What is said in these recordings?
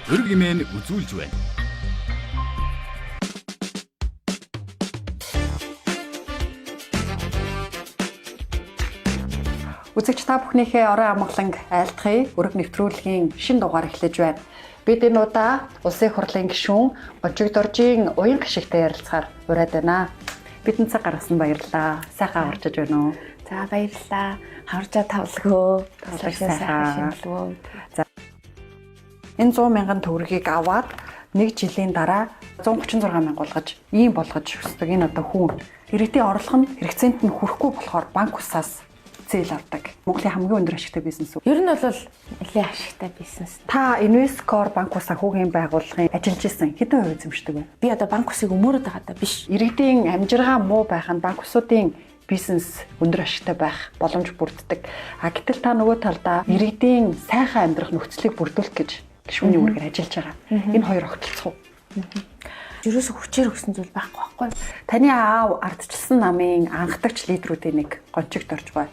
өргөмэн үзүүлж байна. Үзэгч та бүхнийхээ орой амгаланг айлтгая. Өрг нэвтрүүлгийн шинэ дугаар эхлэж байна. Бид энэ удаа улсын хурлын гишүүн Гончиг Доржийн уян гишгтэй ярилцахаар ураад байна. Бидэнд цаг гаргасан баярлалаа. Сайхан орчиж байна уу? За баярлалаа. Харжаа тавлгөө. Сайхан шинэлгөө. За. Энэ 100 мянган төгрөгийг аваад 1 жилийн дараа 136 мянга болгож өсдөг. Энэ одоо хүн иргэдийн орлого нь хэрэгцээнд нь хүрэхгүй болохоор банк усаас зээл авдаг. Монголын хамгийн өндөр ашигтай бизнес үү? Ер нь бол нэлээд ашигтай бизнес. Та Инвесткор банк усаа хүүгийн байгууллагын ажиллаж исэн хэдэн хувь эзэмшдэг вэ? Би одоо банк усыг өмөрөд байгаа даа биш. Иргэдийн амжиргаа муу байх нь банк усуудын бизнес өндөр ашигтай байх боломж бүрддэг. Гэтэл та нөгөө талдаа иргэдийн сайхан амьдрах нөхцөлийг бүрдүүлэх гэж гишүүний үүргээр ажиллаж байгаа. Энэ хоёр огтлцох уу? Ерөөсө хүчээр өгсөн зүйл байхгүй байхгүй. Таны аав ардчилсан намын анхдагч лидерүүдийн нэг Гончиг Дорж бай.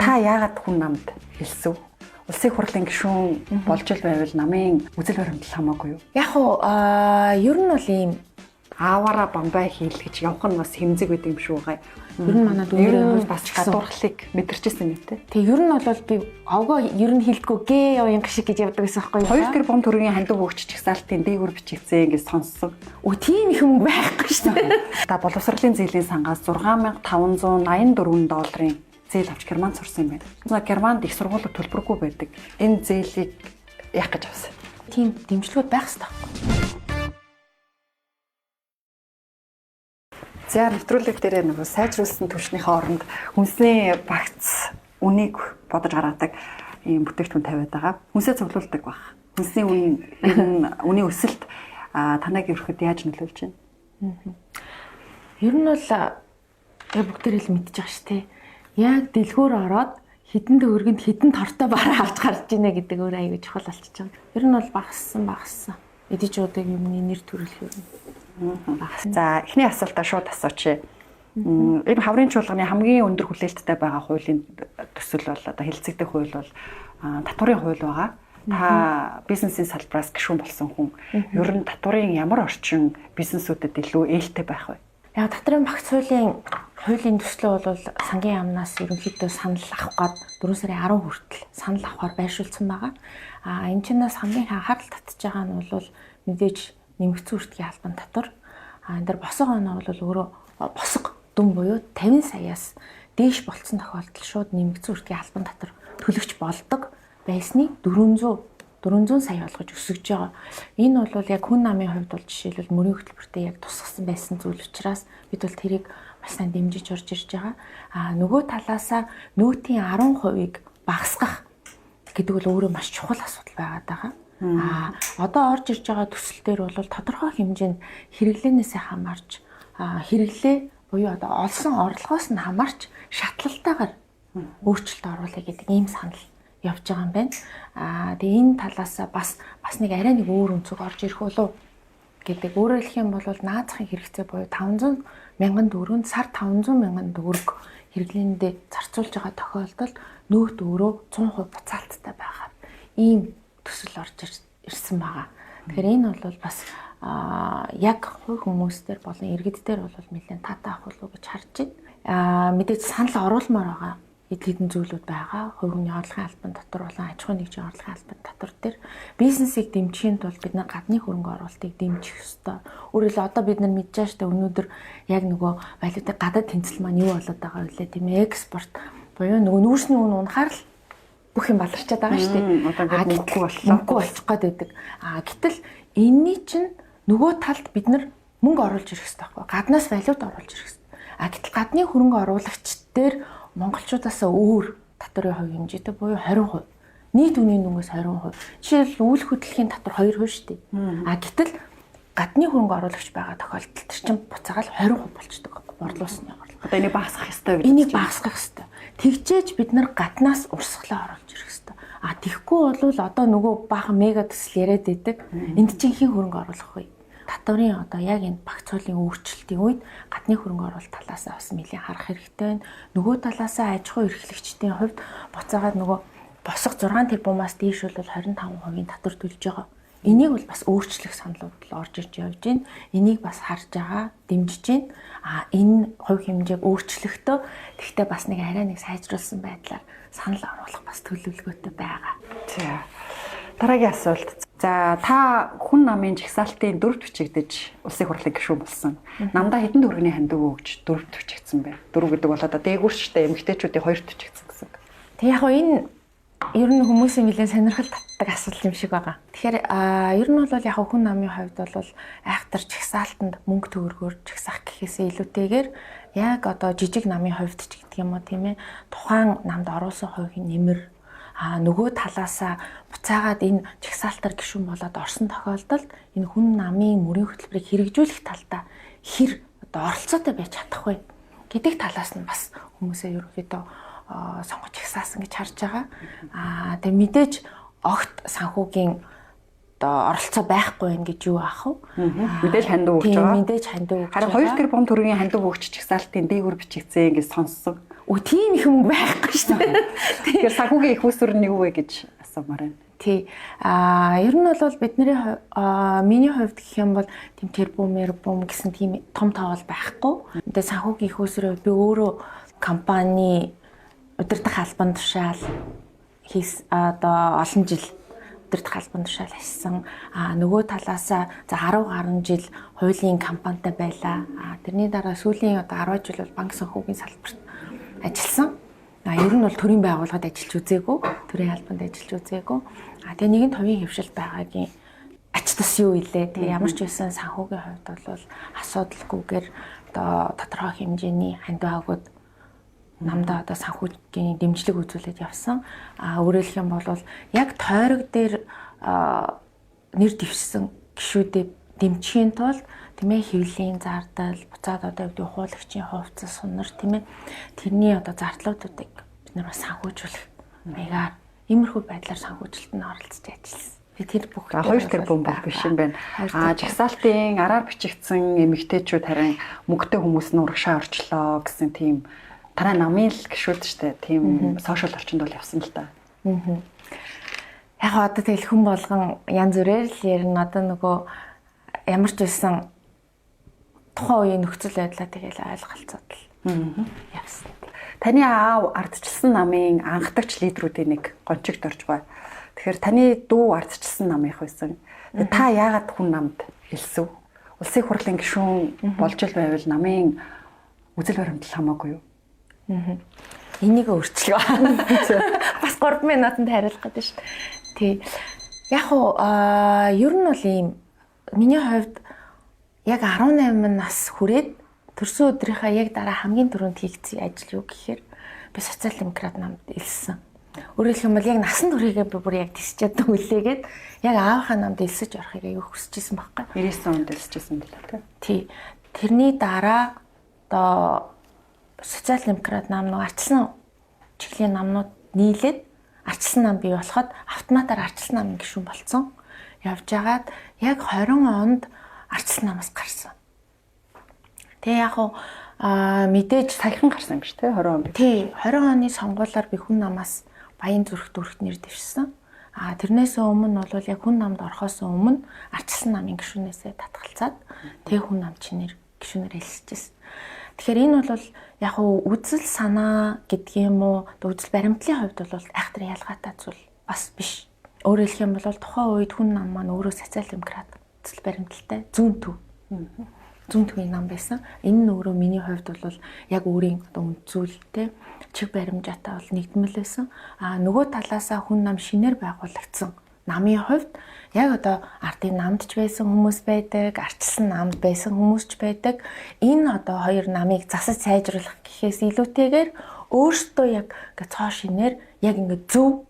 Та яагаад хүн намд хэлсв? Улсын хурлын гишүүн болж ил байвал намын үзэл баримтлал хамаагүй юу? Яг уу ер нь бол ийм ааваараа бамбай хийл гэж явах нь бас хэмзэг байд юм шүү гай. Ер нь манай дүүрээ бас гадуурхлыг мэдэрчээсэн юм те. Тэг ер нь бол би овгоо ер нь хилдэггүй гээ уян гişиг гэж явдаг гэсэн байхгүй юу? 2 тэрбум төгрөгийн хандив өгч чагсаалтын дээгүр бичигцээ ингэж сонссон. Өө тийм их мөнгө байхгүй шүү дээ. Та боловсролын зээлийн сангаас 6584 долларын зээл авч Германд сурсан юм байна. Германд их сургуулиуд төлбөргүй байдаг. Энэ зээлийг яах гэж авсан? Тийм дэмжлэгүүд байх хэрэгтэй байхгүй. За нэвтрүүлэг дээр нөгөө сайжруулсан түвшнийхээ оронд хүнсний багц үнийг бодож гаргадаг ийм бүтээгдэхүүн тавиад байгаа. Хүнсээ цуглуулдаг баг. Хүнсний үнийн өсөлт танайг ерөөхдөө яаж нөлөөлж байна? Ер нь бол бүгдээр л мэдчихэж байгаа шүү дээ. Яг дэлгүүр ороод хідэн төгрөгөнд хідэн тортой бараа авч гарч ийнэ гэдэг өөр аягүй чухал болчихж байгаа. Ер нь бол багассан. Эдижүүдийг юмны нэр төрөлх юм. За эхний асуултаа шууд асуучих. Энэ хаврын чуулганы хамгийн өндөр хүлээлттэй байгаа хуулийн төсөл бол одоо хэлэлцэгдэх хууль бол татварын хууль байгаа. Та бизнесийн салбараас гишүүн болсон хүн. Ер нь татварын ямар орчин бизнесүүдэд илүү ээлтэй байх вэ? Яг татварын багц хуулийн төслөө бол сангийн яамнаас ерөнхийдөө санал авах гад 4 сарын 10 хүртэл санал авахар байршуулсан байгаа. Энэ чинээс хамгийн анхаарал татж байгаа нь бол мэдээж нэмэгдсэн үртгийн албан татвар. Энэ дээр босго оноо бол өөрөө босго дүн буюу 50 саяас дээш болцсон тохиолдолд шууд нэмэгдсэн үртгийн албан татвар төлөгч болдог байсныг 400 сая болгож өсөж байгаа. Энэ бол яг хүн намын хувьд бол жишээлбэл мөрийн хөтөлбөртэй яг тусгасан байсан зүйл учраас бид бол тэрийг маш сайн дэмжиж орж ирж байгаа. Нөгөө талаасаа нөөтийн 10%-ийг багасгах гэдэг бол өөрөө маш чухал асуудал байгаад байгаа. Одоо орж ирж байгаа төсөл дээр бол тодорхой хэмжээнд хэрэглээнээсээ хамаарч хэрэглээ буюу одоо олсон орлогоос нь хамаарч шатлалтайгаар өөрчлөлт оруулах гэдэг ийм санал явж байгаа юм байна. Тэгээ энэ талаас бас нэг арай нэг өөр өнцөг орж ирэх болов гэдэг. Өөрөөр хэлэх юм бол наазахын хэрэгцээ буюу 500 мянган төгрөг сар 500 мянган төгрөг хэрэглээндээ зарцуулж байгаа тохиолдолд нөөт өөрөө 100% буцаалттай байгаа. Ийм төсөл орж ирсэн байгаа. Тэгэхээр энэ бол бас яг хувь хүмүүстээр болон иргэд дээр бол нэлээд таатай ах болов гэж харж байна. Мэдээж санал оруулмаар байгаа хэдэн зүйлүүд байгаа. Хувь хүний орлогын албан татвар болон аж ахуйн нэгжийн орлогын албан татвар дээр бизнесийг дэмжихийн тулд бид нар гадны хөрөнгө оруулалтыг дэмжих ёстой. Өөрөөр хэлбэл одоо бид нар мэдж байгаа шүү дээ өнөөдөр яг нөгөө валютын гадаад тэнцэл маань юу болоод байгаа вэ тийм ээ экспорт буюу нөгөө нүүрсний үн унахаар л бүх юм баларчаад байгаа шүү дээ. Одоо мөнгө болчих гээд байдаг. Гэтэл энэний чинь нөгөө талд бид нар мөнгө оруулж ирэх хэрэгтэй байхгүй. Гаднаас валют оруулж ирэх хэрэгтэй. Гэтэл гадны хөрөнгө оруулагч дээр монголчуудаас өөр татварын хувь хэмжээтэй буюу 20%. Нийт үнийн дүнгээс 20%. Жишээл үйл хөдлөлийн татвар 2% шүү дээ. Гэтэл гадны хөрөнгө оруулагч байгаа тохиолдолд чинь буцаагаал 20% болчдөг байхгүй. Борлуулсны орлого. Одоо энийг багасгах ёстой гэж. Энийг багасгах ёстой. Тэгжээж бид нар гаднаас урсгалаа оруулж ирэх ёстой. Тэгэхгүй бол одоо нөгөө баахан мега төсөл яриад байдаг. Энд чинь хэн хөрөнгө оруулах вэ? Татварын одоо яг энэ багц хуулийн өөрчлөлтийн үед гадны хөрөнгө оруулалт талаас бас нэлээд харах хэрэгтэй байна. Нөгөө талаас аж ахуй эрхлэгчдийн хувьд буцаагаад нөгөө босго 6 тэрбумаас дээш бол 25% татвар төлж байгаа. Энийг бол бас өөрчлөх саналууд л орж иж явж байна. Энийг бас харж байгаа, дэмжиж байна. Энэ хувь хэмжээг өөрчлөхдөө тэгтээ бас нэг арай нэг сайжруулсан байдлаар санал оруулах бас төлөвлөгөөтэй байгаа. За. Дараагийн асуулт. За та хүн намын жагсаалтын дөрөвт бичигдэж улсын хурлын гишүүн болсон. Намдаа хэдэн төгрөгийн хандив өгч дөрөвт бичигдсэн бэ? Дөрөв гэдэг бол одоо дээгүүрчтэй эмэгтэйчүүдийн хоёрт бичигдсэн гэсэн. Тэг яг энэ ер нь хүмүүсийн нэлээд сонирхол татдаг асуудал юм шиг байгаа. Тэгэхээр ер нь бол яг хүн намын хувьд бол айхтар жагсаалтанд мөнгө төгрөгөөр жагсаах гэхээсээ илүүтэйгээр яг одоо жижиг намын хувьд ч гэдэг юм уу тийм ээ тухайн намд оруулсан хувийн нэмэр нөгөө талаасаа буцаагаад энэ жагсаалтаар гишүүн болоод орсон тохиолдолд энэ хүн намын мөрийн хөтөлбөрийг хэрэгжүүлэх талдаа хэр одоо оролцоотой байж чадах вэ гэдэг талаас нь бас хүмүүсээ ерөнхийдөө сонгож жагсаасан гэж харж байгаа. Тэгээ мэдээж огт санхүүгийн одоо оролцоо байхгүй байх гэж юу аах вэ? Мэдээж хандив өгч байгаа. Мэдээж хандив өгч. Харин 2 тэрбум төгрөгийн хандив өгч жагсаалтын дээгүүр бичигдсэн гэж сонссон. Тийм их мөнгө байхгүй шүү дээ. Тэгэхээр санхүүгийн их усүр нь юу вэ гэж асуумаар байна. Тий. Ер нь бол бидний миний хувьд гэх юм бол тийм тэрбум гэсэн тийм том тоол байхгүй. 근데 санхүүгийн их усүрээ би өөрөө компани удирдах албан тушаал одоо олон жил удирдах албан тушаал хийсэн. Нөгөө талаасаа за 10 гаруй жил хуулийн компанитай байлаа. Тэрний дараа сүүлийн одоо 10 жил бол банк санхүүгийн салбарт ажилласан. Ер нь бол төрийн байгууллагад ажиллаж үзээгүй, төрийн албанд ажиллаж үзээгүй. Тэгээ нэгэн төвийн хөвшил байгаагийн ач тус юу илээ. Тэгээ ямар ч байсан санхүүгийн хувьд бол асуудалгүйгээр одоо тодорхой хэмжээний хандиваагууд намдаа одоо санхүүгийн дэмжлэг үзүүлээд явсан. Өөрөөр хэлэх юм бол яг тойрог дээр нэр дэвшсэн гишүүдэд дэмжихийн тулд тийм ээ хэвлэлийн зардал, буцаад одоо үүдээ хуулагчийн хувьцас сунар тийм ээ тэрний одоо зардлуудыг бид нар бас санхүүжүүлэх маягаар иймэрхүү байдлаар санхүүжилтанд оролцож ажилласан. Тэр бүх 2 тэрбум бол биш юм байна. Жагсаалтын араар бичигдсэн эмэгтэйчүүд харин мөнгөтэй хүмүүс нь урагшаа орчлоо гэсэн тийм тараа намын л гişүүд штэ тийм сошиал орчинд бол явсан л та. Яг одоо тэгэл хүн болгон янз бүрээр л ярина одоо нөгөө ямар ч байсан тухайн үеийн нөхцөл байдлаа тэгэл ойлголцоод л явсан. Таны аав ардчилсан намын анхдагч лидерүүдийн нэг гончигт орж байгаа. Тэгэхээр таны дүү ардчилсан намынх байсан. Та яагаад хүн намд хэлсв? Улсын хурлын гишүүн болж ил байвал намын үзэл баримтлал хамаагүй юу? Энийг өөрчлөө. Бас 3 минутанд хариулах гэдэг шүү дээ. Тий. Яг ер нь бол ийм миний хувьд яг 18 нас хүрээд төрсөн өдрийнхаа яг дараа хамгийн түрүүнд хийгдсэн ажил юу гэхээр би социал-демократ намд элсэн. Өөрөөр хэлэх юм бол яг насан туршигээ би бүр яг тисч чадсан үлээгээд яг аавынхаа намд элсэж орохыг аяг хүсчихсэн байхгүй. 99 онд элсэжсэн билээ тий. Тэрний дараа одоо социал-демократ нам нэг арчилсан чиглэлийн намнууд нийлээд арчилсан нам бий болоход автоматар арчилсан намын гишүүн болцсон. Явж агаад яг 20 онд арчилсан намаас гарсан. Тэгээ яг мэдээж саяхан гарсан юм биш тий 20 он. Тий 20 оны сонгуулиар би хүн намаас Баян зүрх дүрхт нэр дэвшсэн. Тэрнээс өмнө бол яг хүн намд орохоос өмнө арчилсан намын гишүүнээсээ татгалцаад тэг хүн нам чинээр гишүүнээр хэлчихсэн. Тэгэхээр энэ бол яг үзэл санаа гэдгийг юм уу үзэл баримтлалын хувьд бол айхтар ялгаатай зүйл бас биш. Өөрөөр хэлэх юм бол тухайн үед хүн нам маань өөрөө социал-демократ үзэл баримталтай зүүн төвийн нам байсан. Энэ нь өөрөө миний хувьд бол яг өөрийн одоо үнцүүлэлтэй чиг баримжаатай бол нэгдмэл байсан. Нөгөө талаасаа хүн нам шинээр байгуулагдсан намын хувьд яг одоо ардын намд ч байсан хүмүүс байдаг, арчилсан намд байсан хүмүүс ч байдаг. Энэ одоо хоёр намыг засаж сайжруулах гэхээс илүүтэйгээр өөртөө яг цоо шинээр яг ингэ зөв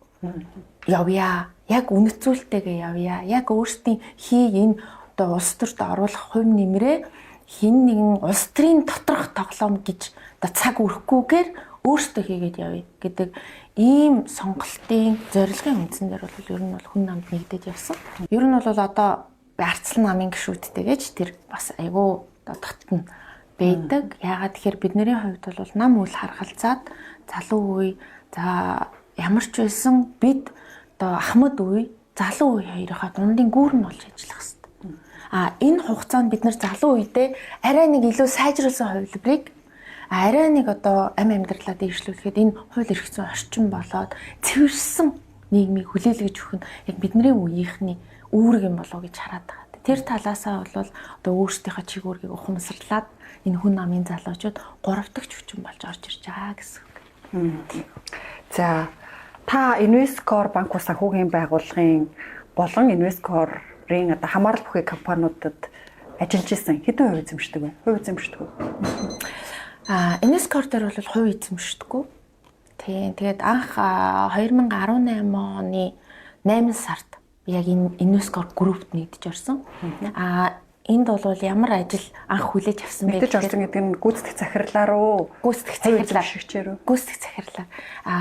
явъя. Яг үнэт зүйлтэйгээ явъя. Яг өөрсдийн энэ одоо улс төрт оруулах хувь нэмрээ хин нэгэн улс төрийн доторх тоглоом гэж одоо цаг өрөхгүйгээр өөртөө хийгээд явъя гэдэг ийм сонголтын зорилгын үндсэн дээр бол ер нь бол хүн намд нэгдэж явсан. Ер нь бол одоо арчилсан намын гишүүдтэйгээж тэр бас айгүй одоо дотн байдаг. Яагаад тэгэхээр бидний хувьд бол нам үйл харгалзаад залуу үе за ямар ч байсан бид одоо ахмад үе залуу үе хоёрынхаа дундын гүүр нь болж ажиллах хэрэгтэй. Энэ хугацаанд бид нар залуу үедээ арай нэг илүү сайжруулсан хувилбарыг арай нэг одоо амьдралаа дэвшлүүлэхэд энэ хууль эрх зүйн орчин болоод цэвэрсэн нийгмийг хүлээлгэж өгөх нь яг бидний үеийнхний үүрэг юм болов гэж хараад байгаа. Тэр талаасаа бол одоо өөрсдийнхөө чиг үүргийг ухамсарлаад энэ хүн намын залуучууд 3 дахь хүчин болж орж ирж байгаа гэсэн үг. За та Инвесткор банк ус санхүүгийн байгууллагын болон Инвесткорын одоо хамаарал бүхий компаниудад ажиллаж исэн хэдэн хувь эзэмшдэг вэ? Хувь эзэмшдэг үү? Инвесткор дээр бол хувь эзэмшдэггүй. Тийм. Тэгээд анх 2018 оны 8 сард яг энэ Инвесткор группт нэгдэж орсон. Энд бол ямар ажил анх хүлээж авсан бэ? Нэгдэж орсон гэдэг нь гүйцэтгэх захирлаар уу? Гүйцэтгэх захирлаар.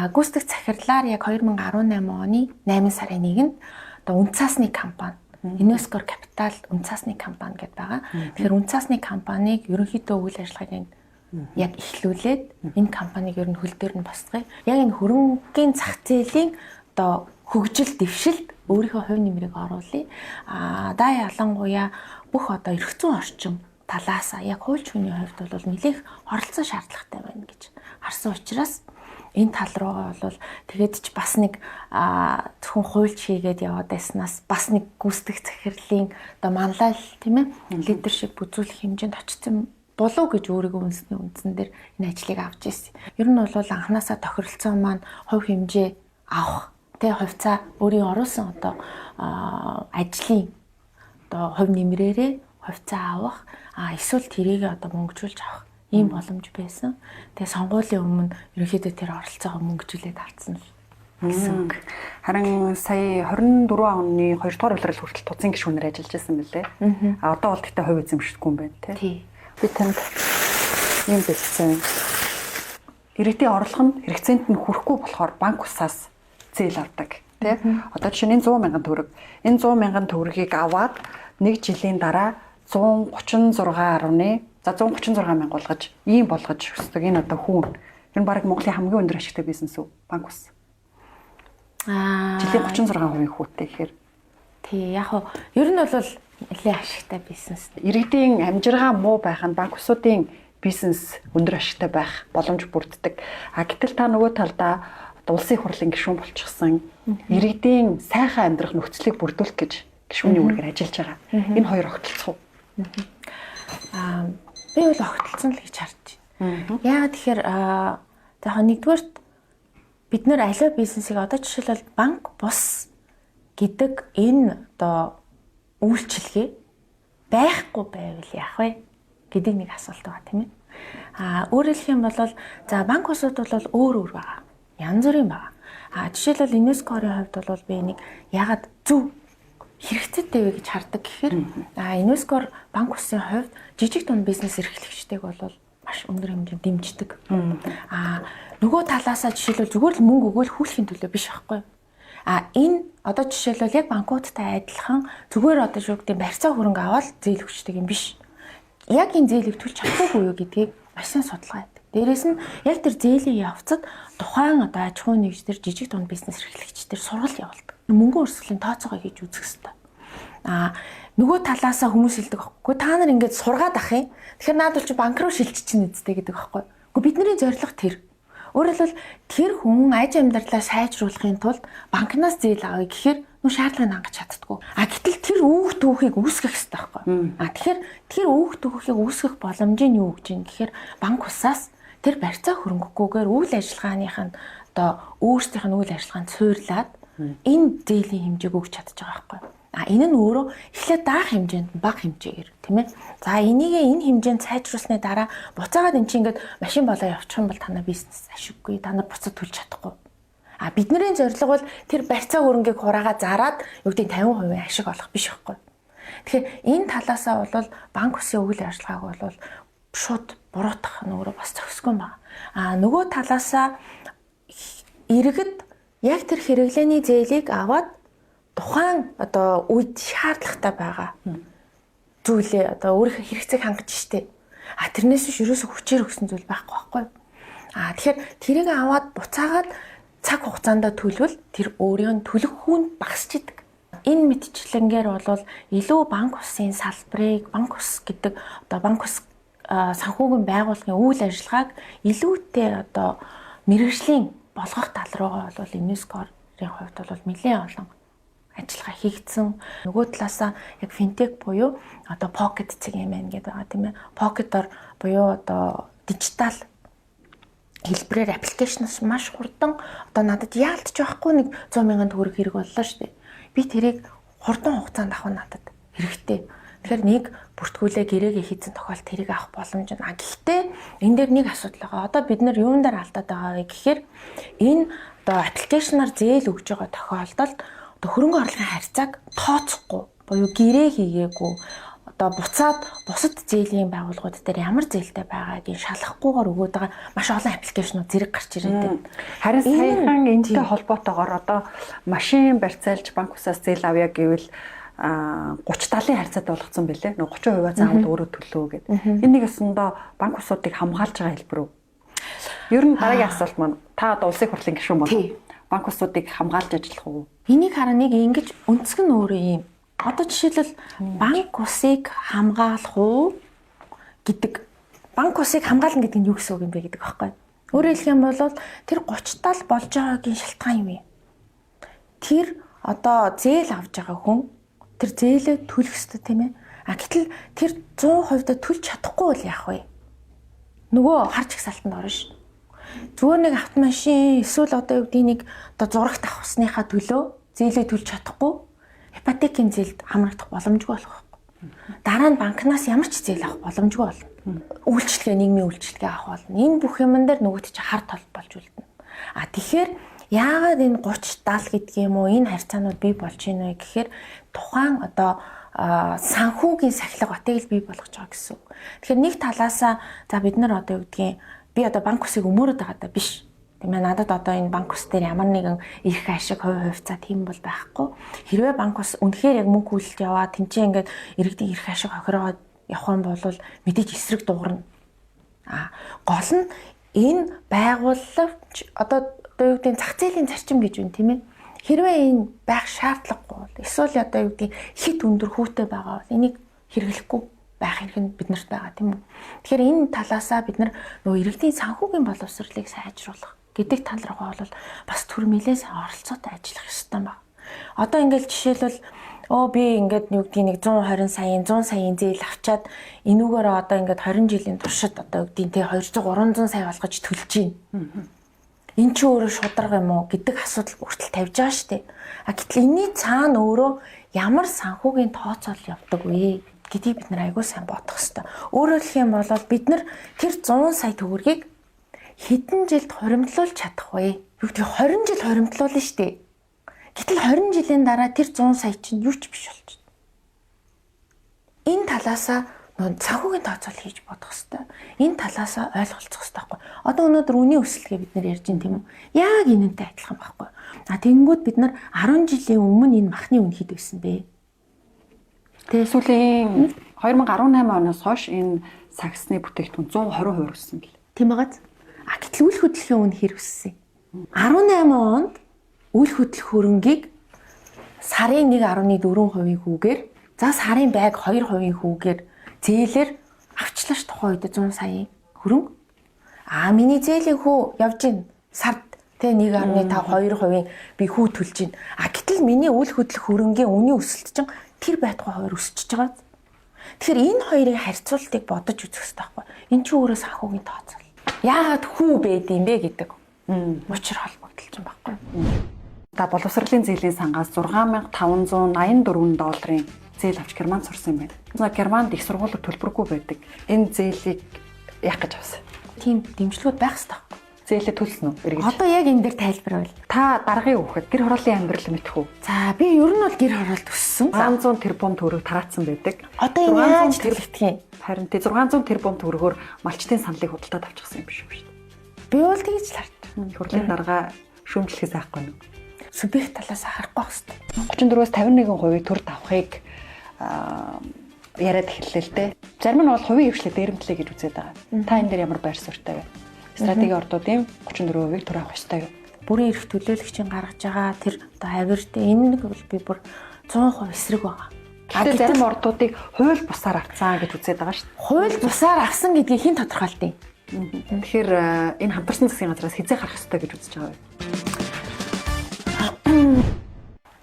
Гүйцэтгэх захирлаар яг 2018 оны 8 сарын 1-нд одоо үнцаасны компани Инвесткор Капитал үнцаасны компани гэдээ байгаа. Тэгэхээр үнцаасны компанийг ерөнхийдөө үйл ажиллагааг яг эхлүүлээд энэ компанийг ер нь хөл дээр нь босгоё. Яг энэ хөрөнгөний зах зээлийн одоо хөгжил дэвшилд өөрийнхөө хувь нэмрийг оруулъя. Да ялангуяа бүх одоо эрх зүйн орчин талаасаа яг хууль зүйн хувьд бол нэлээх оролцсон шаардлагатай байна гэж харсан учраас энэ тал руугаа бол тэгээд ч бас нэг зөвхөн хуульч хийгээд яваад байснаас бас нэг гүйцэтгэх захирлын одоо манлайл тийм ээ лидершип үзүүлэх хэмжээнд очсон болов гэж өөрийгөө үнсний үндсэн дээр энэ ажлыг авч ирсэн. Ер нь бол анханасаа тохиролцоо маань хувь хэмжээ авах тэг хувьцаа өөрийн оруулсан одоо ажлын одоо хувь нэмрээрээ хувьцаа авах эсвэл тэрийг одоо мөнгөжүүлж авах ийм боломж байсан. Тэгээ сонгуулийн өмнө ерөнхийдөө тэр оролцоогоо мөнгөжүүлээд авсан гэсэн үг. Харин сая 24 оны 2 дугаар улирал хүртэл туцын гишүүнээр ажиллаж байсан мөлий. Одоо бол тэгтээ хувь эзэмшдэггүй юм байна тий. Би танд юм бэлдсэн. Иргэдийн орлого нь хэрэгцээнд нь хүрэхгүй болохоор банк усаас зээл авдаг тий. Одоо жишээ нь 100 мянган төгрөг. Энэ 100 мянган төгрөгийг аваад нэг жилийн дараа 136 мянга болгож ийм болгож өсдөг энэ одоо хүн. Энэ баг Монголын хамгийн өндөр ашигтай бизнес үү? Банк ус. Жилийн 36% хүүтэй гэхээр. Тий, яг хоо ер нь бол нэлээд ашигтай бизнес. Иргэдийн амжиргаа муу байх нь банк усуудын бизнес өндөр ашигтай байх боломж бүрддэг. Гэтэл та нөгөө талдаа улсын хурлын гишүүн болчихсон иргэдийн сайхан амьдрах нөхцөлийг бүрдүүлэх гэж гишүүний үүргээр ажиллаж байгаа. Энэ хоёр огтлцох уу? Би бол огтлцсон л гэж харж байна. Яагаад тэгэхээр яг нэгдүгээрт бид нэр аливаа бизнесийг одоо жишээлбэл банк бус гэдэг энэ одоо үйлчилгээ байхгүй байвал яах вэ гэдэг нэг асуулт байгаа тийм ээ. Өөрөөр хэлэх юм бол за банк усуд бол өөр байгаа. Янз бүрийн байгаа. Жишээлбэл Инвесткорын хувьд бол би нэг ягаад зөв хэрэгцээтэй вэ гэж хардаг гэхээр Инвесткор банк усын хувьд жижиг дунд бизнес эрхлэгчдийг бол маш өндөр хэмжээнд дэмждэг. Нөгөө талаасаа жишээлбэл зүгээр л мөнгө өгөөл хүлэхийн төлөө биш байхгүй. Энэ одоо жишээлбэл яг банкуудтай адилхан зүгээр одоо шүү гэдэг барьцаа хөрөнгө аваад зээл өгчдөг юм биш. Яг энэ зээлийг төлж чадахгүй юу гэдгийг маш сайн судалгаа хийдэг. Дээрээс нь яг тэр зээлийн явцад тухайн одоо аж ахуйн нэгжлэр жижиг дунд бизнес эрхлэгчдэр сургалт явуулдаг. Мөнгө өрсөлийн тооцоогоо хийж үзэх хэрэгтэй. Нөгөө талаасаа хүмүүс хэлдэг байхгүй. Та нар ингэж сургаад ах юм. Тэгэхээр наад бол чи банк руу шилжчихнэ үстэй гэдэг байхгүй. Гэхдээ бидний зорилго тэр. Өөрөөр хэлбэл тэр хүн аж амьдралаа сайжруулахын тулд банкнаас зээл авъя гэхээр нөө шаардлагыг хангаж чаддаггүй. Гэтэл тэр үүх түүхийг үүсгэх хэрэгтэй байхгүй. Тэгэхээр тэр үүх түүхийг үүсгэх боломж нь юу гэж юм гэхээр банк усаас тэр барьцаа хөрөнгөхгүйгээр үйл ажиллагааных нь одоо өөрсдийнх нь үйл ажиллагаанд суйрлаад энэ зээлийн хэмжээг өгч чадчих байгаа байхгүй. Энэ нь өөрөө эхлээд даах хэмжээнд бага хэмжээгээр тийм ээ. За энэ хэмжээнд сайжруулсны дараа буцаагаад эн чинь ингээд машин болоо явчих юм бол танай бизнес ашиггүй, та нар буцаад төлж чадахгүй. Бидний зорилго бол тэр барьцаа хөрөнгийг хураагаа зараад юу гэдэг 50% ашиг олох биш байхгүй. Тэгэхээр энэ талаасаа бол банк усын үйл ажиллагааг бол шууд буруутгах нь өөрөө бас зохисгүй байна. Нөгөө талаасаа иргэд яг тэр хэрэглээний зээлийг аваад тухайн одоо үед шаардлагатай байгаа зүйлээ одоо өөрийнхөө хэрэгцээг хангаж штэ. Тэрнээс биш ерөөсө хүчээр өгсөн зүйл байхгүй байхгүй. Тэгэхээр тэрийг аваад буцаагаад цаг хугацаанд төлвөл тэр өөрийн төлөх хүн багасч идэг. энэ мэтчилэнгээр бол илүү банк усын салбарыг банк ус гэдэг одоо банк ус санхүүгийн байгууллагын үйл ажиллагааг илүүтэй одоо мэргэжлийн болгох тал руугаа бол ЮНЕСКО-ийн хувьд бол нэлээд олон ажиллагаа хийгдсэн. Нөгөө талаасаа яг финтек буюу одоо pocket цэг юм байна гэдэг байгаа тийм ээ. Pocket-ор буюу одоо дижитал хэлбэрээр аппликейшнаас маш хурдан одоо надад яалтч байхгүй нэг 100 мянган төгрөг хэрэг боллоо шүү дээ. Би тэрийг хурдан хугацаанд авах надад хэрэгтэй. Тэгэхээр нэг бүртгүүлээ гэрээгээ хийцэн тохиолдолд тэрийг авах боломж байна. Гэхдээ энэ дээр нэг асуудал байгаа. Одоо бид нар юун дээр алдаад байгаа вэ гэхээр энэ одоо аппликейшнаар зээл өгж байгаа тохиолдолд одоо хөрөнгө орлогын харьцааг тооцохгүй буюу гэрээ хийгээгүй одоо буцаад бусад зээлийн байгууллагууд дээр ямар зээлтэй байгааг шалахгүйгээр өгöd байгаа маш олон аппликейшнууд зэрэг гарч ирээд байна. Харин саяхан энэтэй холбоотойгоор одоо машин барьцаалж банк усаас зээл авъя гэвэл 30-70-ийн харьцаатай болгоцсон байлээ. 30% заавал өөрөө төлөө гэдэг. Энэ нэг өсөндөө банк усуудыг хамгаалж байгаа хэлбэр үү? Ер нь дараагийн асуулт маань та одоо улсын хурлын гишүүн бол банк усуудыг хамгаалж ажиллах уу? Энийг хараа нэг ингэж өнцөг нь өөрөө юм. Одоо жишээлбэл банк усыг хамгаалах уу гэдэг банк усыг хамгаална гэдэг нь юу гэсэн үг юм бэ гэдэг аахгүй. Өөрөөр хэлэх юм бол тэр 30-70 болж байгаагийн шалтгаан юм. Тэр одоо зээл авж байгаа хүн тэр зээлээ төлөх ёстой тийм ээ. Гэтэл тэр 100% төлж чадахгүй бол яах вэ? Нөгөө харж их салтанд орно ш. Зүгээр нэг автомашин эсвэл одоо юу гэдэг нэг одоо зурагт авахсныхаа төлөө зээлээ төлж чадахгүй ипотекийн зээлд хамрагдах боломжгүй болох байхгүй. Дараа нь банкнаас ямар ч зээл авах боломжгүй болно. Үйлчлэгээ нийгмийн үйлчлэгээ авах болно. Энэ бүх юмн дээр нөгөөт чи хар тал болж үлдэнэ. Тэгэхээр яагаад энэ 30-70 гэдэг юм уу энэ харьцаанууд бий болж байна вэ гэхээр тухайн одоо санхүүгийн сахилга батыг л бий болгож байгаа гэсэн үг. Тэгэхээр нэг талаасаа за бид нар одоо юу гэдгийг би одоо банк усыг өмөрөд байгаа даа биш. Тийм ээ надад одоо энэ банк ус дээр ямар нэгэн их ашиг хувьцаа тийм бол байхгүй. Хэрвээ банк ус үнэхээр яг мөнгө хүлэлт яваа тэнцээ ингээд иргэдийн их ашиг хохироод явах юм бол мэдээж эсрэг дуурна. Гол нь энэ байгууллагч одоо юу гэдэг зах зээлийн зарчим гэж байна тийм ээ. Хэрвээ энэ байх шаардлагагүй бол эсвэл одоо юу гэдэг хит өндөр хүүтэй байгаа бол энийг хэрэглэхгүй байх хэрэг нь биднэрт байгаа тийм үү. Тэгэхээр энэ талаасаа бид нар нөгөө иргэдийн санхүүгийн боловсролыг сайжруулах гэдэг тал руугаа бол бас төр нэлээд сайн оролцоотой ажиллах ёстой байна. Одоо ингээл жишээлбэл би ингээд юу гэдгийг нэг 120 саяын 100 саяын зээл авчаад энүүгээр одоо ингээд 20 жилийн туршид одоо юу гэдгийг те 200 300 сая болгож төлж гин. Энд чи өөрөө шударга юм уу гэдэг асуудал хүртэл тавьж байгаа шүү дээ. Гэтэл энэний цаана өөрөө ямар санхүүгийн тооцоол явдаг вэ гэдгийг бид нар аягүй сайн бодох хэрэгтэй. Өөрөөр хэлэх юм бол бид нар тэр 100 сая төгрөгийг хэдэн жилд хуримтлуулж чадах вэ? Юу гэдэг 20 жил хуримтлуулна шүү дээ. Гэтэл 20 жилийн дараа тэр 100 сая чинь юу ч биш болж байна. Энэ талаасаа санхүүгийн тооцоол хийж бодох хэрэгтэй. Энэ талаасаа ойлголцох хэрэгтэй байхгүй. Одоо өнөөдөр үнийн өсөлтгээ бид нэр ярьж байна тийм үү? Яг энэнтэй адилхан байхгүй. Тэгэнгүүт бид нар 10 жилийн өмнө энэ махны үн хэд байсан бэ? Тэгээ сүүлийн 2018 оноос хойш энэ саксны бүтээгдэхүүн 120% өссөн бэл. Тийм байгааз. Гэтэл үйл хөдлөлийн үн хэр өссөн? 18 онд үйл хөдлөх хөрөнгийг сарын 1.4% хүүгээр за сарын байг 2% хүүгээр зээлэр авчлаа ш тухайн үед 100 сая хөрөнгө. Миний зээлийн хүү явж гин сард тэ 1.5 2% би хүү төлж гин. Гэтэл миний үйл хөдлөх хөрөнгийн үнийн өсөлт чинь тэр байтугай хоёр өсчихөж байгаа. Тэгэхээр энэ хоёрын харьцуултыг бодож үзэх хэрэгтэй байхгүй. Энэ ч өөрөө санхүүгийн тооцоол. Яагаад хүү байд юм бэ гэдэг учир холбогдол ч юм байхгүй. Та боловсролын зээлийн сангаас $6,584 зээл авч Германд сурсан юм байна. Германд их сургуулиуд төлбөргүй байдаг. Энэ зээлийг яах гэж авсан? Тийм дэмжлэгүүд байх хэрэгтэй байхгүй. Зээлээ төлсөн үү? Эргэж. Одоо яг энэ дээр тайлбарвал. Та даргын хүүхэд гэр хорооллын амьдрал мэдэх үү? За би ер нь бол гэр хороолт өссөн. 600 тэрбум төгрөг тараацсан байдаг. Одоо энэ яаж төлөвлөх юм? Харин тий 600 тэрбум төгрөгөөр малчтын саналыг худалдаад авчихсан юм биш үү? Би бол тэгж л харж. Хурлын дарга шүүмжлэхээс айхгүй юу? Субъект талаас харахгүй хэвээр. 34-өөс 51% төр давхыг яриад эхэллээ л дээ. Зарим нь бол хувийн хвшлээ дээрэмтлээ гэж үзээд байгаа. Та энэ дээр ямар байр суурьтай вэ? Стратегийн ордуудын 34%-ийг төр авах ёстой юу? Бүрийн эрх төлөөлөгчийн гаргаж байгаа тэр одоо авирт энэ нэг бол би бүр 100% эсрэг байгаа. Тэгэхээр зарим ордуудыг хууль бусаар авцсан гэж үзээд байгаа шүү дээ. Хууль бусаар авсан гэдгийг хэн тодорхойлдог юм? Тэгэхээр энэ хамтарсан засгийн газраас хязгаар гарах ёстой гэж үзэж байгаа юм.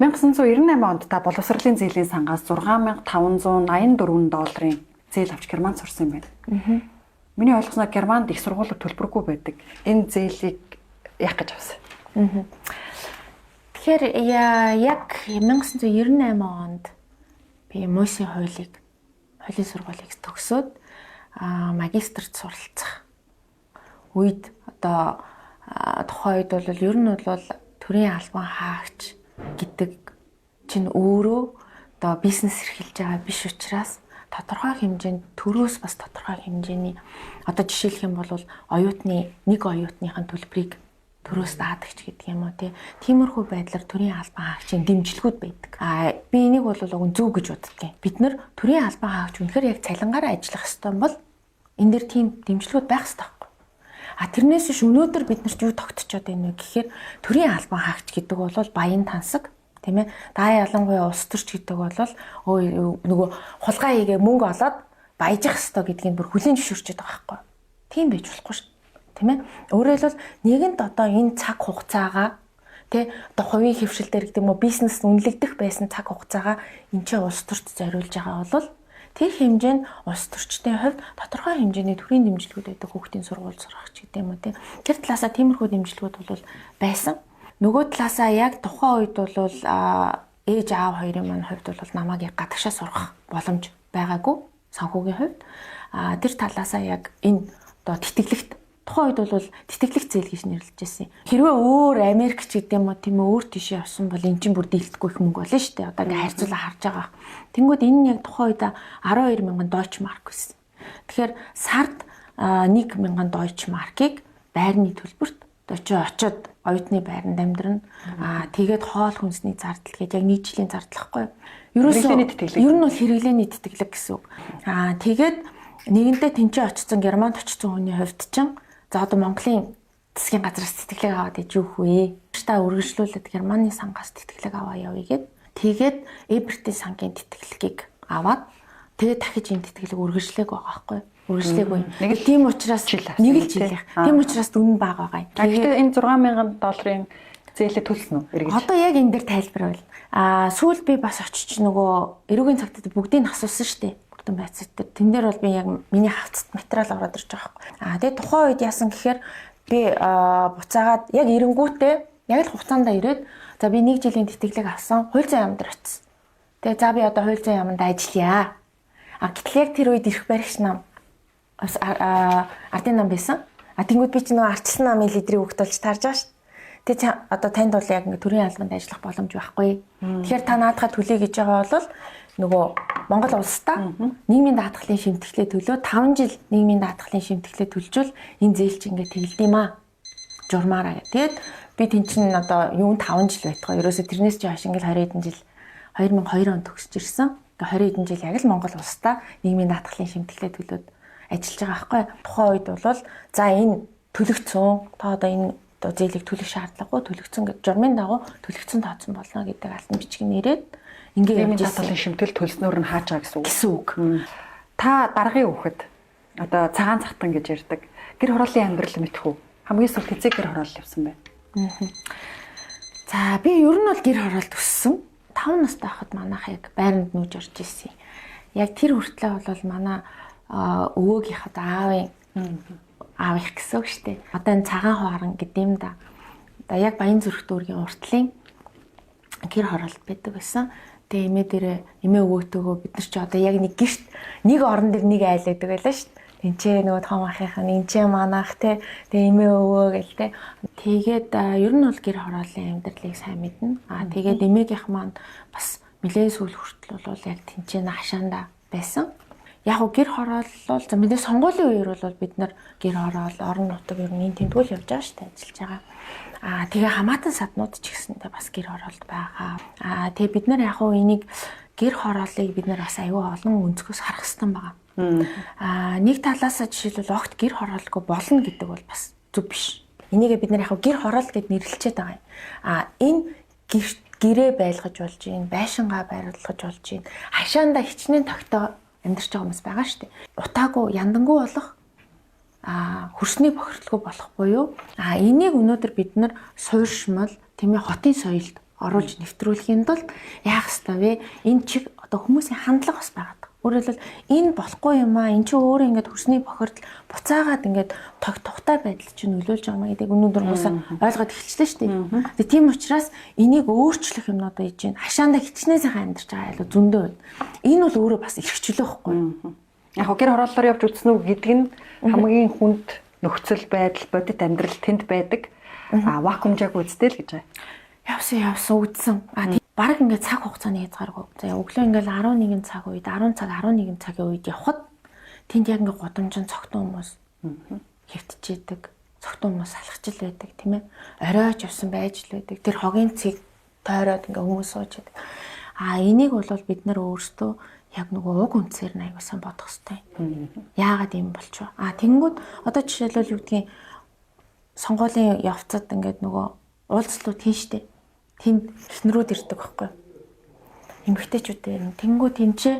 1998 онд та боловсролын зээлийн сангаас $6584 зээл авч Германд сурсан юм байна. Миний ойлгосноор Германд их сургуулиуд төлбөргүй байдаг. Энэ зээлийг яах гэж авсан? Тэгэхээр яг 1998 онд би МОС-ийн хуулийн сургуулийг төгсөөд магистрт суралцах үед одоо тухайн үед бол ер нь бол төрийн албан хаагч гэдэг чинь өөрөө одоо бизнес эрхэлж байгаа биш учраас тодорхой хэмжээнд төрөөс бас тодорхой хэмжээний одоо жишээлх юм бол нэг оюутныхын төлбөрийг төрөөс даадагч гэдэг юм уу тиймэрхүү байдлаар төрийн албан хаагчийн дэмжлэгүүд байдаг. Би энийг бол зөв гэж боддгийн. Бид нар төрийн албан хаагч үнэхээр яг цалингаараа ажиллах ёстой бол энэ дэр тийм дэмжлэгүүд байх ёстой байхгүй. Тэрнээс биш өнөөдөр бид нарт юу тогтчиход байна вэ гэхээр төрийн албан хаагч гэдэг бол баян тансаг тийм ээ. Даа ялангуяа улс төрч гэдэг бол нөгөө хулгай хийгээ мөнгө олоод баяжих ёстой гэдгийг бүр хүлээн зөвшөөрчөд байгаа байхгүй. Тийм байж болохгүй шүү. Тийм ээ. Өөрөөр хэлбэл нэгэнт одоо энэ цаг хугацаагаа одоо хувийн хөвшилтээр гэдэг юм уу бизнес үнэлэгдэх байсан цаг хугацаагаа энэ чинь улс төрт зориулж байгаа бол тэр хэмжээнд улс төрчдийн хувьд тодорхой хэмжээний төрийн дэмжлэгүүд байдаг хүүхдийн сургууль сурах ч гэдэг юм уу тэр талаасаа тиймэрхүү дэмжлэгүүд бол байсан. Нөгөө талаасаа яг тухайн үед бол ээж аав хоёрын маань хувьд бол намайг гадагшаа сурах боломж байгаагүй санхүүгийн хувьд. Тэр талаасаа яг энэ одоо тэтгэлэгт тухайн үед бол тэтгэлэг зээл гэж нэрлэж байсан. Хэрвээ өөр Америк ч гэдэг юм уу тийм өөр тийшээ явсан бол эн чинь бүр дийлдэхгүй их мөнгө болно шүү дээ. Одоо ингээ харьцуулаа харж байгаа. Тэнгүүд энэ нь яг тухайн үед 12,000 Deutsche Mark байсан. Тэгэхээр сард 1,000 Deutsche Mark-ыг байрны төлбөрт очиод оюутны байранд амьдрна. Тэгээд хоол хүнсний зардал гэж яг нийтжлийн зардлахгүй. Ерөөсөө ер нь бол хэрэглээний тэтгэлэг гэсэн үг. Тэгээд нэгэнтээ тэнцээ очсон Германд очсон хүний хувьд чинь за одоо Монголын засгийн газраас тэтгэлэг аваад иж юу вэ? Та үргэлжлүүлээд Германы сангаас тэтгэлэг аваа явъя гэд. Тэгээд Эбертийн сангийн тэтгэлгийг аваад тэгээд дахиж энэ тэтгэлэг үргэлжлээг байгаа байхгүй юу? Үргэлжлээгүй. Нэг тийм учраас нэг л жил яах. Тийм учраас үнэн бага байгаа юм. Тэгэхээр энэ $6,000 зээлээ төлсөн үү? Эргэж. Одоо яг энэ дээр тайлбар байл. Сүүлд би бас очиж нөгөө эрүүгийн цагтад бүгдийг асуусан шүү дээ. Бүгдэн байцад дээр. Тэн дээр бол би яг миний хавцад материал ороод ирж байгаа байхгүй. Тэгээд тухайн үед яасан гэхээр би буцаагаад яг эренгүүтээ яг л хугацаанд ирээд за би 1 жилийн тэтгэлэг авсан. Хууль зүйн яамд очсон. Тэгээд за би одоо хууль зүйн яамд ажиллая. Гэтэл яг тэр үед эрх баригч нам ардын нам байсан. Тэнгүүд би чи нөгөө ардчилсан намын лидерийг өгт болж таарж байгаа шүү. Тэгээ одоо танд бол яг ингээ төрийн албанд ажиллах боломж байхгүй. Тэгэхээр та наадахаа төлөе гэж байгаа бол нөгөө Монгол улстай нийгмийн даатгалын шимтгэлээ төлөө 5 жил нийгмийн даатгалын шимтгэлээ төлжүүл энэ зээл чи ингээ тэгэлдэм аа. Журмаараа. Тэгээд би тэн чин одоо юун 5 жил байтгаа. Ерөөсө тэрнээс ч хойш ингээл 20 хэдэн жил 2002 онд төгсөж ирсэн. Тэгээ 20 хэдэн жил яг л Монгол улстай нийгмийн даатгалын шимтгэлээ төлөөд ажиллаж байгаа байхгүй. Тухайн үед бол за энэ төлөгцсөн та одоо энэ зээлийг төлөх шаардлагагүй төлөгцсөн гэж журмын дагуу төлөгцсөн тооцсон болно гэдэг алтан бичиг нэрээд ингээд даатгалын шимтгэл төлснөөр нь хааж байгаа гэсэн үг. Та даргын хүүхэд одоо цагаан цахтан гэж ярьдаг. Гэр хорооллын амьдрал мэдэх үү? Хамгийн сүүлд хэзээ гэр хороол явсан бэ? За би ер нь бол гэр хороолд өссөн. 5 настай байхад манайх яг байранд нүүж орж ирсэн. Яг тэр хүртлээр бол манай өвөөгийнхад аав их гэсэн үг шүү дээ. Одоо энэ цагаан хуаран гэдэг юм да. Одоо яг Баян Зүрх дүүргийн уртлын гэр хороолт байдаг байсан. Тэгээ эмээ дээрээ эмээ өвөөтөөгөө бид нар ч одоо яг нэг гэрт нэг орон дээр нэг айлаадаг байлаа шүү дээ. Тинчээ нөгөө том ахынхаа нинчээ манах те тэгээ эмээ өвөө гэл те. Тэгээд ер нь бол гэр хорооллын амьдралыг сайн мэднэ. Тэгээд эмээгийнх маань бас нэлээд сүүл хүртэл бол яг тинчээ хашаанда байсан. Яг гэр хороол бол за мэдээ сонгуулийн үеэр бол бид нар гэр хороол орон нутаг ер нь тэмдгүүл явж байгаа шүү дээ ажиллаж байгаа. Тэгээ хамаатан саднууд ч гэсэндээ бас гэр хороолд байгаа. Тэгээ бид нар яг энийг гэр хороолыг бид нар бас аюу олон өнцгөөс харах хэрэгтэй байгаа. Нэг талаасаа жишээлбэл огт гэр хороолгүй болно гэдэг бол бас зөв биш. Энийг бид нар яг гэр хороол гэд нэрлэлчээд байгаа юм. Энэ гэрээ байлгаж болж гин, байшингаа байрлуулж болж гин. Хашаанда хичнээн тогтоо амьдарч байгаа хүмүүс байгаа шүү дээ. Утаагүй яндангуй болох хөрсний бохирдолгүй болох буюу энийг өнөөдөр бид нар суурьшмал тийм ээ хотын соёлд оруулж нэвтрүүлэхийн тулд яах ёстой вэ? Энэ чиг одоо хүмүүсийн хандлага бас байгаа. Өөрөөр хэлбэл энэ болохгүй юм аа. Энд чинь өөрөө ингээд хөрсний бохирдол буцаагаад ингээд тухтай байдал чинь нөлөөлж байгаа маа гэдэг өнөөдөр хүмүүсээ ойлгоод эхэлчихлээ шүү дээ. Тэгээ тийм учраас энийг өөрчлөх юмнууд ийж байна. Хашаанда хичнээн сайхан амьдарч байгаа айлуу зөндөө байна. Энэ бол өөрөө бас эрхчлөө байхгүй. Яг гэр хорооллоор явж үзсэн үү гэдэг нь хамгийн хүнд нөхцөл байдал, бодит амьдрал тэнд байдаг. Вакуумжааг үзтэй л гэж байгаа. Явсан үзсэн. Бараг ингээд цаг хугацааны хязгааргүй. За өглөө ингээд 11 цаг үед 10 цаг 11 цагийн үед явхад тэнд яг ингээд годомжин цогтун хүмүүс хэвтчихэдэг. Цогтун хүмүүс салхачл байдаг тийм ээ. Оройч явсан байж л байдаг. Тэр хогийн цэг тойроод ингээд хүмүүс сууж байдаг. Энийг бол бид нар өөрсдөө яг нөгөө уг үнцээр нь аягүй сайн бодох хэрэгтэй. Яагаад юм болчихоо? Тэнгүүд одоо жишээлбэл юу гэдгийг сонгуулийн явцад ингээд нөгөө уулзлууд хийн штэ. Тэнд эхнэрүүд ирдэг байхгүй. Эмэгтэйчүүд байна. Тэнгүүд энэ чи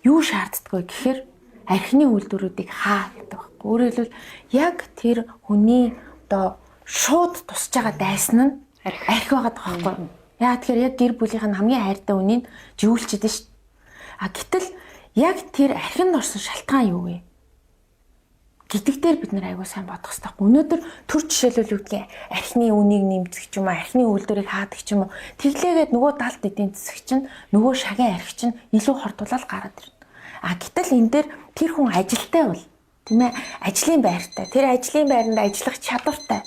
юу шаарддаггүй гэхээр архины үйлдвэрүүдийг хаа гэдэг байхгүй. Өөрөөр хэлбэл яг тэр хүний одоо шууд тусч байгаа дайсан нь архи байгаа байхгүй. Яа тэгэхээр яг гэр бүлийнх нь хамгийн хайртай үнийг живүүлчихэд нь шүү. Гэтэл яг тэр архинд орсон шалтгаан юу вэ? Гэдэг дээр бид нар аягүй сайн бодох хэрэгтэй. Өнөөдөр төр жишээлбэл үүдгийн архины үнийг нэмдэг ч юм уу, архины үйлдвэрийг хаадаг ч юм уу. Тэглээгээд нөгөө далд эдийн засаг чинь нөгөө шагийн архи чинь илүү хортуулаад гараад ирнэ. Гэтэл энэ дээр тэр хүн ажилтай бол тийм ээ, ажлын байртай. Тэр ажлын байранд ажиллах чадвартай.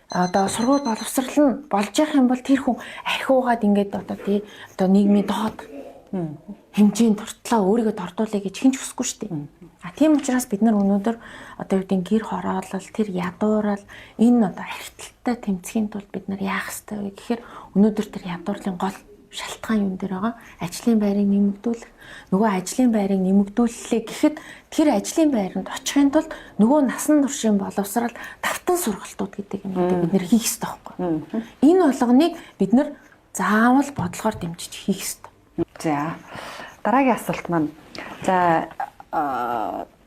Одоо сургууль боловсрал нь болж явах юм бол тэр хүн архиугаад ингээд одоо нийгмийн доод хэмжээнд туртлаа өөрийгөө дордуулъя гэж хэн ч хүсэхгүй шүү дээ. Тийм учраас бид нар өнөөдөр одоо юу гэдэг гэр хороолол, тэр ядуурал энэ одоо архитекттай тэмцэхийн тулд бид нар яах ёстой вэ гэхээр өнөөдөр тэр ядуурлын гол шалтгаан юм дээр байгаа ажлын байрыг нэмэгдүүлэх. Нөгөө ажлын байрыг нэмэгдүүллээ гэхэд тэр ажлын байранд очихын тулд нөгөө насан туршийн боловсрал давтан сургалтууд гэдэг юмнуудыг бид нэр хийх ёстой байхгүй. Энэ болгоныг бид нар заавал бодлогоор дэмжиж хийх ёстой. За дараагийн асуулт маань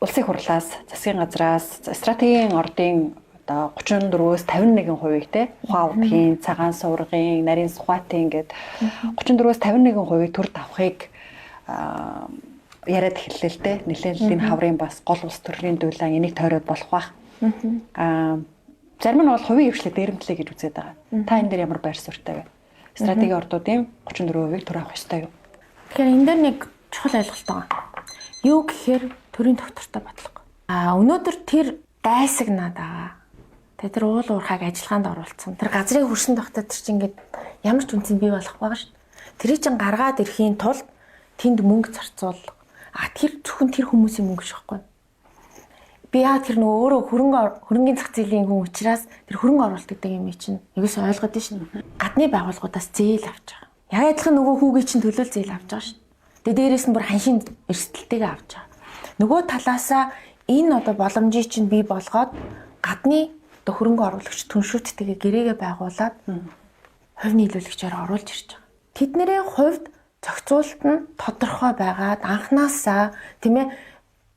улсын хурлаас, засгийн газраас, стратегийн ордын одоо 34-өөс 51% те ухаан удхийн, цагаан суургын, нарийн сухатын гээд 34-өөс 51% төр давхыг яриад эхэллээ л те. Нэлээд энэ хаврын бас гол улс төрийн дулаан энийг тойроод болох бах. Зарим нь бол хувийн хвшлээ дээрэмтлээ гэж үзээд байгаа. Та энэ дээр ямар байр суурьтай вэ? Стратегийн ордуудын 34%-ийг төр авах ёстой юу? Тэгэхээр энэ дээр нэг чухал ойлголт байгаа. Юу гэхээр төрийн доктортой бодлого. Өнөөдөр тэр дайсагнаад байгаа. Тэр уул уурхайг ажиллагаанд оруулсан. Тэр газрын хөрсөн тогтоод тэр чинь ингээд ямар ч үнцэн бий болох байгаа шүү дээ. Тэрийг чинь гаргаад ирэхийн тулд тэнд мөнгө зарцуулах. Тэр зөвхөн тэр хүмүүсийн мөнгө шахгүй. Би тэр нөгөө өөрөө хөрөнгөний зах зээлийн хүн учраас тэр хөрөнгө оруулалт гэдэг юм чинь ягс ойлгоод шин. Гадны байгууллагуудаас зээл авч байгаа. Яг адилхан нөгөө хүүгийн чинь төлөөл зээл авч байгаа шин. Тэгээ дээрээс нь бүр ханшийн эрсдэлтэйгээ авч байгаа. Нөгөө талаасаа энэ одоо боломжийг чинь бий болгоод гадны одоо хөрөнгө оруулагч түншүүдтэйгээ гэрээгээ байгуулад хувь нийлүүлэгчээр оруулж ирж байгаа. Тэдний хувьд зохицуулалт нь тодорхой байгаад анханасаа тийм ээ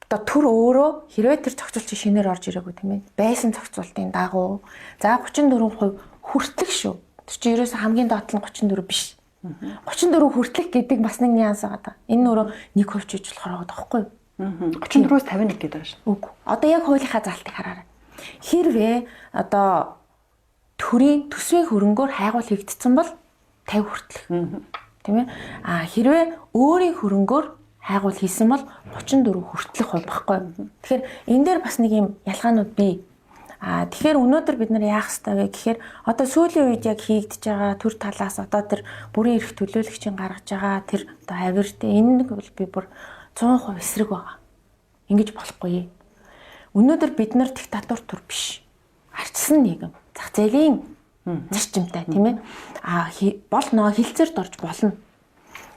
одоо төр өөрөө хэрвээ тэр зохицуулалтын шинээр орж ирээгүй тийм ээ байсан зохицуулалтын дагуу за 34% хүртэлх шүү. Тэр чинь ерөөсөө хамгийн доод нь 34 биш. 34 хүртэлх гэдэг бас нэг нюанс байгаа. Энэ өөрөө 1% ч хийж болохоор байгаа байхгүй юу? 34-өөс 51 гэдэг байгаа шүү. Үгүй. Одоо яг хуулийнхаа залтыг хараарай. Хэрвээ одоо төрийн төсвийн хөрөнгөөр хайгуул хийгдсэн бол 50 хүртэлх. Тийм ээ. Хэрвээ өөрийн хөрөнгөөр хайгуул хийсэн бол 34 хүртэлх хувь баггүй. Тэгэхээр энэ дээр бас нэг юм ялгаанууд бий. Тэгэхээр өнөөдөр бид нар яах ёстой вэ гэхээр одоо сүүлийн үед яг хийгдэж байгаа төр талаас одоо тэр бүрийн эрх төлөөлөгчийн гаргаж байгаа тэр одоо авирт энэ нэг бол би бүр 100% эсрэг байгаа. Ингэж болохгүй. Өнөөдөр бид нар диктатур төр биш. Арчсан нийгэм, зах зээлийн зарчимтай тийм ээ. Болно хилцээрд орж болно.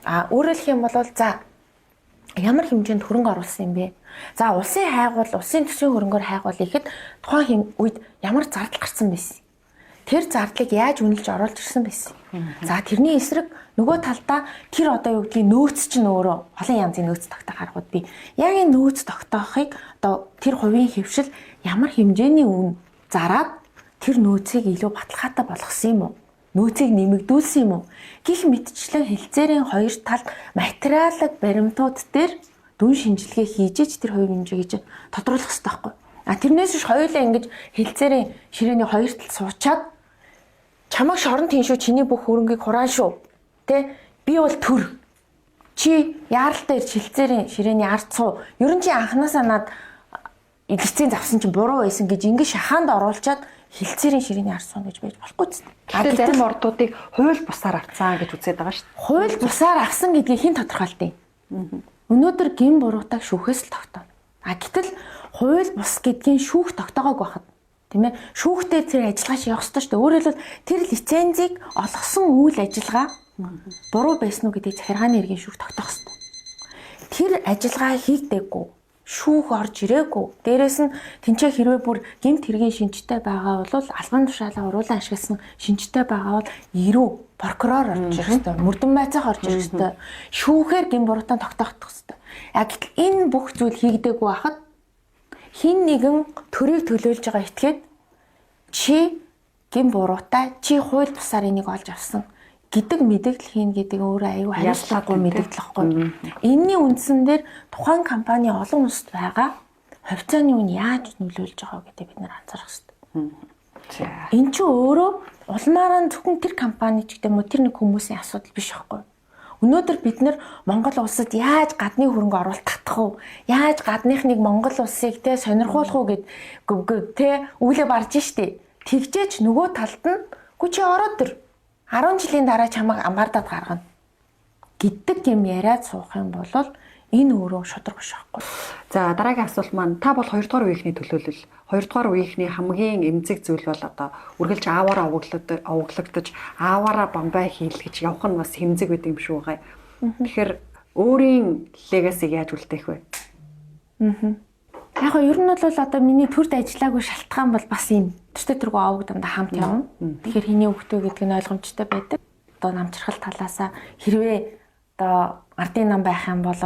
Өөрөөр хэлэх юм бол за ямар хэмжээнд хөрөнгө оруулсан юм бэ? За улсын хайгуул, улсын төсвийн хөрөнгөөр хайгуул ихэд тухайн үед ямар зардал гарсан байсан. тэр зардлыг яаж үнэлж оруулж ирсэн байсан. За тэрний эсрэг нөгөө талдаа тэр одоо юу гэдгийг нөөц чинь өөрөө олон янзын нөөц тогтоох аргууд бий. Яг энэ нөөц тогтоохыг одоо тэр хувийн хөвшил ямар хэмжээний үн зараад тэр нөөцийг илүү баталгаатай болгосон юм уу? Нөөцийг нэмэгдүүлсэн юм уу? Гэх мэтчлэн хэлцээрийн хоёр талд материалог баримтууд дээр дүн шинжилгээ хийж тэр хувийн хэмжээг гэж тодруулах хэрэгтэй байхгүй. Тэрнээс биш хоёулаа ингэж хэлцээрийн ширээний хоёр талд суучаад чамайг шорон тийм шүү, чиний бүх хөрөнгийг хураан шүү. Тэ би бол төр. Чи яаралтай ирж хэлцээрийн ширээний ард суу. Ер нь чи анханасаа над эдгэцийн завсан чинь буруу байсан гэж ингэ шахаанд оруулчаад хэлцээрийн ширээний ард суу гэж байж болохгүй ч. Тэгэхээр зарим ордуудыг хууль бусаар авцсан гэж үзээд байгаа шүү дээ. Хууль бусаар авсан гэдгийг хэн тодорхойлдیں۔ Өнөөдөр гин буруутайг шүүхээс л тогтооно. Гэтэл хууль бус гэдгийн шүүх тогтоогоог байхад тийм ээ шүүхтээ тэр ажиллагаа явах ёстой шүү дээ. Өөрөөр хэлбэл тэр лицензийг олгосон үйл ажиллагаа буруу байсан уу гэдгийг захиргааны иргэн шүүх тогтоох ёстой. Тэр ажиллагаа хийгдээгүй, шүүх орж ирээгүй. Дээрээс нь тэнцээ хэрвээ бүр гэмт хэргийн шинжтэй байгаа бол албан тушаалаа уруулан ашигласан шинжтэй байгаа бол ирүү прокурор орж ирэх ёстой, мөрдөн байцаах орж ирэх ёстой. Шүүхээр гин буруутаа тогтоох ёстой. Гэтэл энэ бүх зүйл хийгдээгүй байхад хин нэгэн төрийг төлөөлж байгаа этгээд чи гин буруутай, чи хууль бусаар энийг олж авсан гэдэг мэдээлэл хийн гэдэг өөрөө аюу хариуцлагагүй мэдээлэл واخгүй. Энийний үндсэн дээр тухайн компани олон улсад байгаа хувьцааны үн яаж нөлөөлж байгаа гэдэг бид нэр анзаарах хэрэгтэй. Энд чинь өөрөө улмаараа зөвхөн тэр компани ч гэдэг юм уу тэр нэг хүмүүсийн асуудал биш واخгүй. Өнөөдөр бид нар Монгол улсад яаж гадны хөрөнгө оруулалт татах вэ? Яаж гадныхныг Монгол улсыг те сонирхуулах уу гэд те үүлээ барж штэ. Тэгжээч нөгөө талд нь гү чи ороод ир 10 жилийн дараа чамайг амбардаад гаргана гэдэг юм яриад суух юм бол энэ өөрөө шудраг биш байхгүй. За дараагийн асуулт маань та бол 2 дугаар үеийнхний төлөөлөл 2 дугаар үеийнхний хамгийн эмзэг зүйл бол одоо үргэлж ааваараа овоглогдож ааваараа бомбай хийлгэж явах нь бас хэмзэг байд юм шүү гай. Тэгэхээр өөрийн легаси яаж үлдээх вэ? Яг ер нь бол одоо миний төрд ажиллаагүй шалтгаан бол бас юм. Тэртээ тэргүй аавг дандаа хамт явна. Тэгэхээр хэний хөвгтөө гэдэг нь ойлгомжтой байдаг. Одоо намчрахал талаасаа хэрвээ одоо ардын нам байх юм бол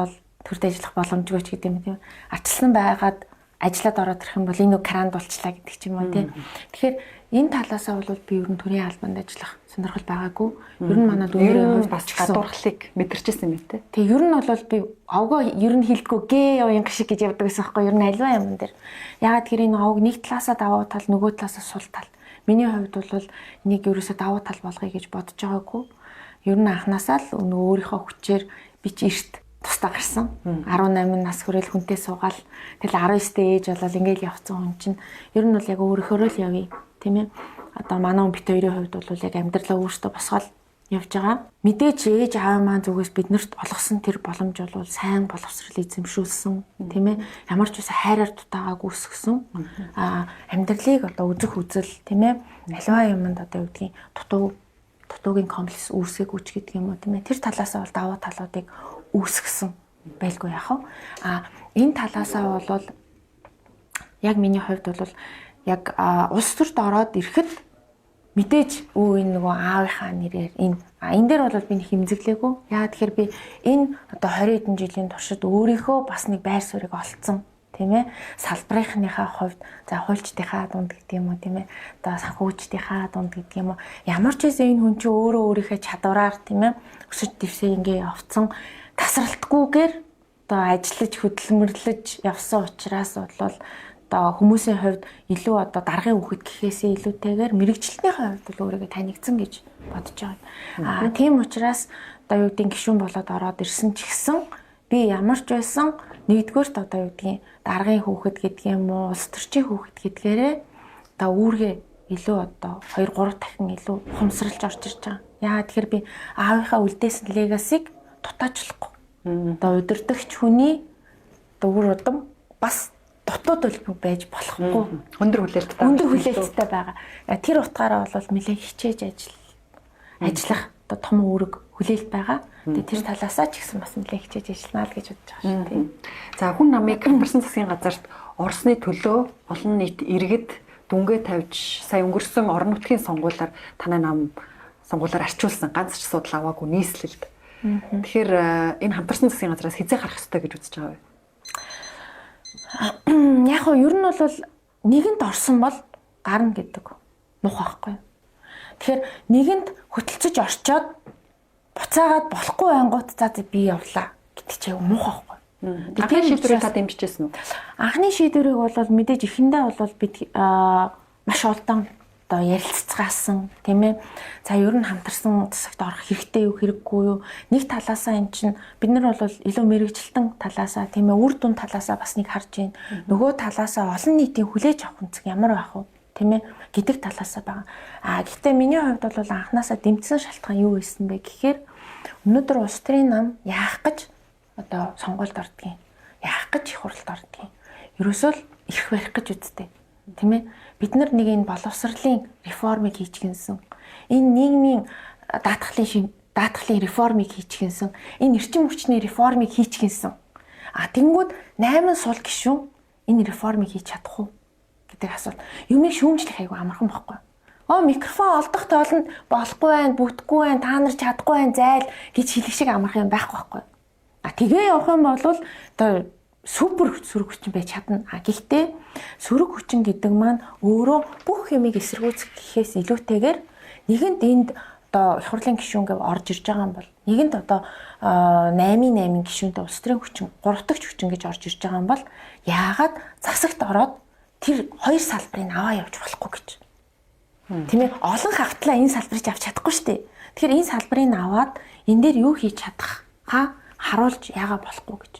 төрд ажиллах боломжгүй ч гэдэг юм тийм. Арчилсан байгаад ажиллаад ороод ирэх юм бол энэ кранд болчлаа гэдэг ч юм уу тийм. Тэгэхээр энэ талаасаа бол би ер нь төрийн албанд ажиллах сонирхол байгаагүй. Ер нь манай дүүнэрийн хувьд бас гадуурхлыг мэдэрчээсэн юм те. Тэгээ ер нь бол би авгаа ер нь хилдэггүй гээ явын гişиг гэж явдаг гэсэн байхгүй ер нь альва юм дээр. Ягаад тэр энэ авг нэг талаасаа давуу тал нөгөө талаасаа сул тал. Миний хувьд бол нэг ерөөсөө давуу тал болгоё гэж бодож байгаагүй. Ер нь анханасаа л өөрийнхөө хүчээр би ч эрт тусдаа гарсан. 18 нас хүрэл хүнтэй суугаал. Тэгэл 19-тэй ээж болол ингээл явцсан хүн чинь ер нь бол яг өөрөөхөө л явъя тийм ээ. Одоо манай бит хоёрын хувьд бол яг амьдралаа өөртөө босгоод явж байгаа. Мэдээж ээж аав маань зүгээс биднэрт олгосон тэр боломж бол сайн боловсрол эзэмшүүлсэн тийм ээ. Ямар ч үсэн хайраар дутаагааг үүсгэсэн. Амьдралыг одоо үзэх үзэл тийм ээ. Аливаа юмд одоо юу гэдгийг дутуугийн комплекс үүсгэх үуч гэдэг юм уу тийм ээ. Тэр талаасаа бол давуу талуудыг үүсгэсэн байлгүй яах вэ? Энэ талаасаа бол яг миний хувьд бол яг улс төрд ороод ирэхэд мэдээж энэ нөгөө аавынхаа нэрээр энэ дээр бол би хэмзэглээгүй. Яа тэгэхээр би энэ одоо 20 хэдэн жилийн туршид өөрийнхөө бас нэг байр суурийг олцсон тийм ээ. Салбарынхныхаа хувьд за хуульчдынхаа дунд гэдэг юм уу тийм ээ. Одоо санхүүчдийнхаа дунд гэдэг юм уу. Ямар ч байсан энэ хүн чинь өөрөө өөрийнхөө чадвараар тийм ээ өсөж дэвсээ ингээ явцсан тасралтгүйгээр одоо ажиллаж хөдөлмөрлөж явсан учраас бол одоо хүмүүсийн хувьд илүү одоо даргын үхэд гэхээсээ илүүтэйгээр мэрэгчлэлтийн хувьд бол өөрийгөө танигдсан гэж бодож байгаа. Тийм учраас одоо юу гэдгийг гишүүн болоод ороод ирсэн ч гэсэн би ямар ч байсан нэгдүгээрт одоо юу гэдгийг даргын хүүхэд гэдэг юм уу улс төрчийн хүүхэд гэдгээрээ одоо үүргээ илүү одоо 2-3 дахин илүү ухамсарлж орж ирж байгаа. Яагаад тэгэхээр би аавынхаа үлдээсэн легасиг дутаачлахгүй. Одоо удирдахч хүний дүр удам бас дотоод төлбөр байж болохгүй. Өндөр хүлээлттэй байгаа. Тэр утгаараа бол нэлээд хичээж ажиллах одоо том үүрэг хүлээлт байгаа. Тэгээ тэр талаасаа ч гэсэн бас нэлээд хичээж ажиллана л гэж бодож байгаа шүү дээ. За хүн намыг хамарсан засгийн газарт орсны төлөө олон нийт иргэд дүнгээ тавьж сая өнгөрсөн орон нутгийн сонгуулиар танай нам сонгуулиар арчуулсан ганц ч судал аваагүй нийслэлд. Тэгэхээр энэ хамтарсан засгийн газраас хизээ гарах ёстой гэж үзэж байгаа вэ? Яг хөө ер нь бол нэгэнд орсон бол гарна гэдэг мух байхгүй. Тэгэхээр нэгэнд хөтөлцөж орчоод буцаагаад болохгүй ангууд за би явлаа гэдэг чинь мух байхгүй. Анхны шийдвэрийг та дэмжижсэн үү? Анхны шийдвэрийг бол мэдээж эхэндээ бол бид маш удаан одоо ярилцгаасан тийм ээ. За ер нь хамтарсан засагт орох хэрэгтэй юу хэрэггүй юу? Нэг талаасаа эн чинь бид нар бол илүү мэрэгчлэн талаасаа тийм ээ үр дүн талаасаа бас нэг харж байна. Нөгөө талаасаа олон нийтийн хүлээж авах үнцэг ямар байх вэ? Тийм ээ гэдэг талаасаа байгаа. Гэхдээ миний хувьд бол анханасаа дэмжсэн шалтгаан юу байсан бэ гэхээр өнөөдөр улс төрийн нам яах гэж одоо сонгуульд ордгийн. Яах гэж их хурлд ордгийн. Ерөөсөө л ирэх барих гэж үздэг. Тийм ээ. Бид нар нэг энэ боловсролын реформыг хийчихсэн. Энэ нийгмийн даатгалын реформыг хийчихсэн. Энэ эрчим хүчний реформыг хийчихсэн. Тэнгүүд 8 сул гишүүн энэ реформыг хийж чадах уу гэдэг асуулт. Юмыг шүүмжлэх айгүй амархан байхгүй. Микрофон олдох тоолонд болохгүй байх, бүтэхгүй байх, та нар чадахгүй байх, зайл гэж хэлэх шиг амархан юм байхгүй байхгүй. Тэгээ явах юм бол одоо супер сөрөг хүчин байж чадна. Гэхдээ сөрөг хүчин гэдэг маань өөрөө бүх юмыг эсэргүүцэх гэхээс илүүтэйгээр нэгэнд энд одоо их хурлын гишүүн гэв орж ирж байгаа юм бол нэгэнд одоо 8-8 гишүүнтэй улс төрийн хүчин 3 дахь хүчин гэж орж ирж байгаа юм бол яагаад засагт ороод тэр хоёр салбарыг аваа явж болохгүй гэж. Тийм ээ олон хавтлаа энэ салбарыг авч чадахгүй шүү дээ. Тэгэхээр энэ салбарыг аваад энэ дээр юу хийж чадах харуулж яагаад болохгүй гэж.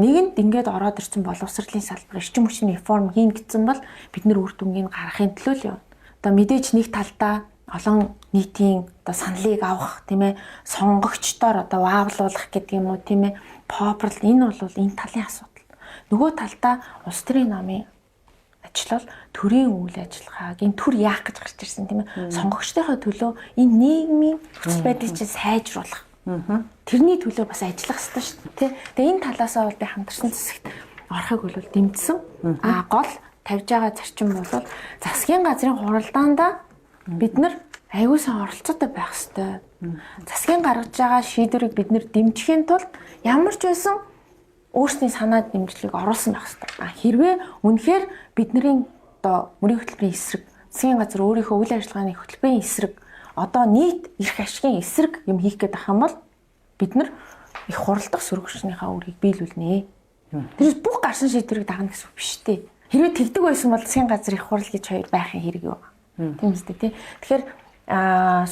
Нэгэнд ингээд ороод ирсэн боловсролын салбар эрчим хүчний реформ хийн гэсэн бол бид нэр үр дүнгийн гаргахын төлөө л явна. Одоо мэдээж нэг талдаа олон нийтийн одоо саналыг авах тийм ээ сонгогчдоор одоо ваавлуулах гэдэг юм уу тийм ээ популяр энэ бол энэ талын асуудал. Нөгөө талдаа улс төрийн намын ажил бол төрийн үйл ажиллагааг энэ төр яах гэж гарч ирсэн тийм ээ сонгогчдынхаа төлөө энэ нийгмийн нөхцөл байдлыг чинь сайжруулах. Тэрний төлөө бас ажиллах хэрэгтэй шүү дээ. Тэгээ энэ талаасаа бол би хамтарсан засагт орохыг бол дэмжсэн. Гол тавьж байгаа зарчим бол засгийн газрын хуралдаанда бид нар аягүй сан оролцоотой байх хэрэгтэй. Засгийн гаргаж байгаа шийдвэрийг бид нар дэмжихийн тулд ямар ч байсан өөрсдийн санаа дэмжлэгийг оруулсан байх хэрэгтэй. Хэрвээ үнэхээр бидний одоо мөрийн хөтөлбөрийн эсрэг, засгийн газар өөрийнхөө үйл ажиллагааны хөтөлбөрийн эсрэг одоо нийт эрх ашигын эсрэг юм хийх гээд ах юм бол бид нар их хуралдах сөрөг хүчнийхээ үрийг биелүүлнэ. Тэрс бүх гарсан шийдвэрийг дагна гэсэн үг биш үү? Хэрвээ тэгдэг байсан бол засгийн газар их хурал гэж хоёр байхын хэрэг юу? Тийм үстэй тий. Тэгэхээр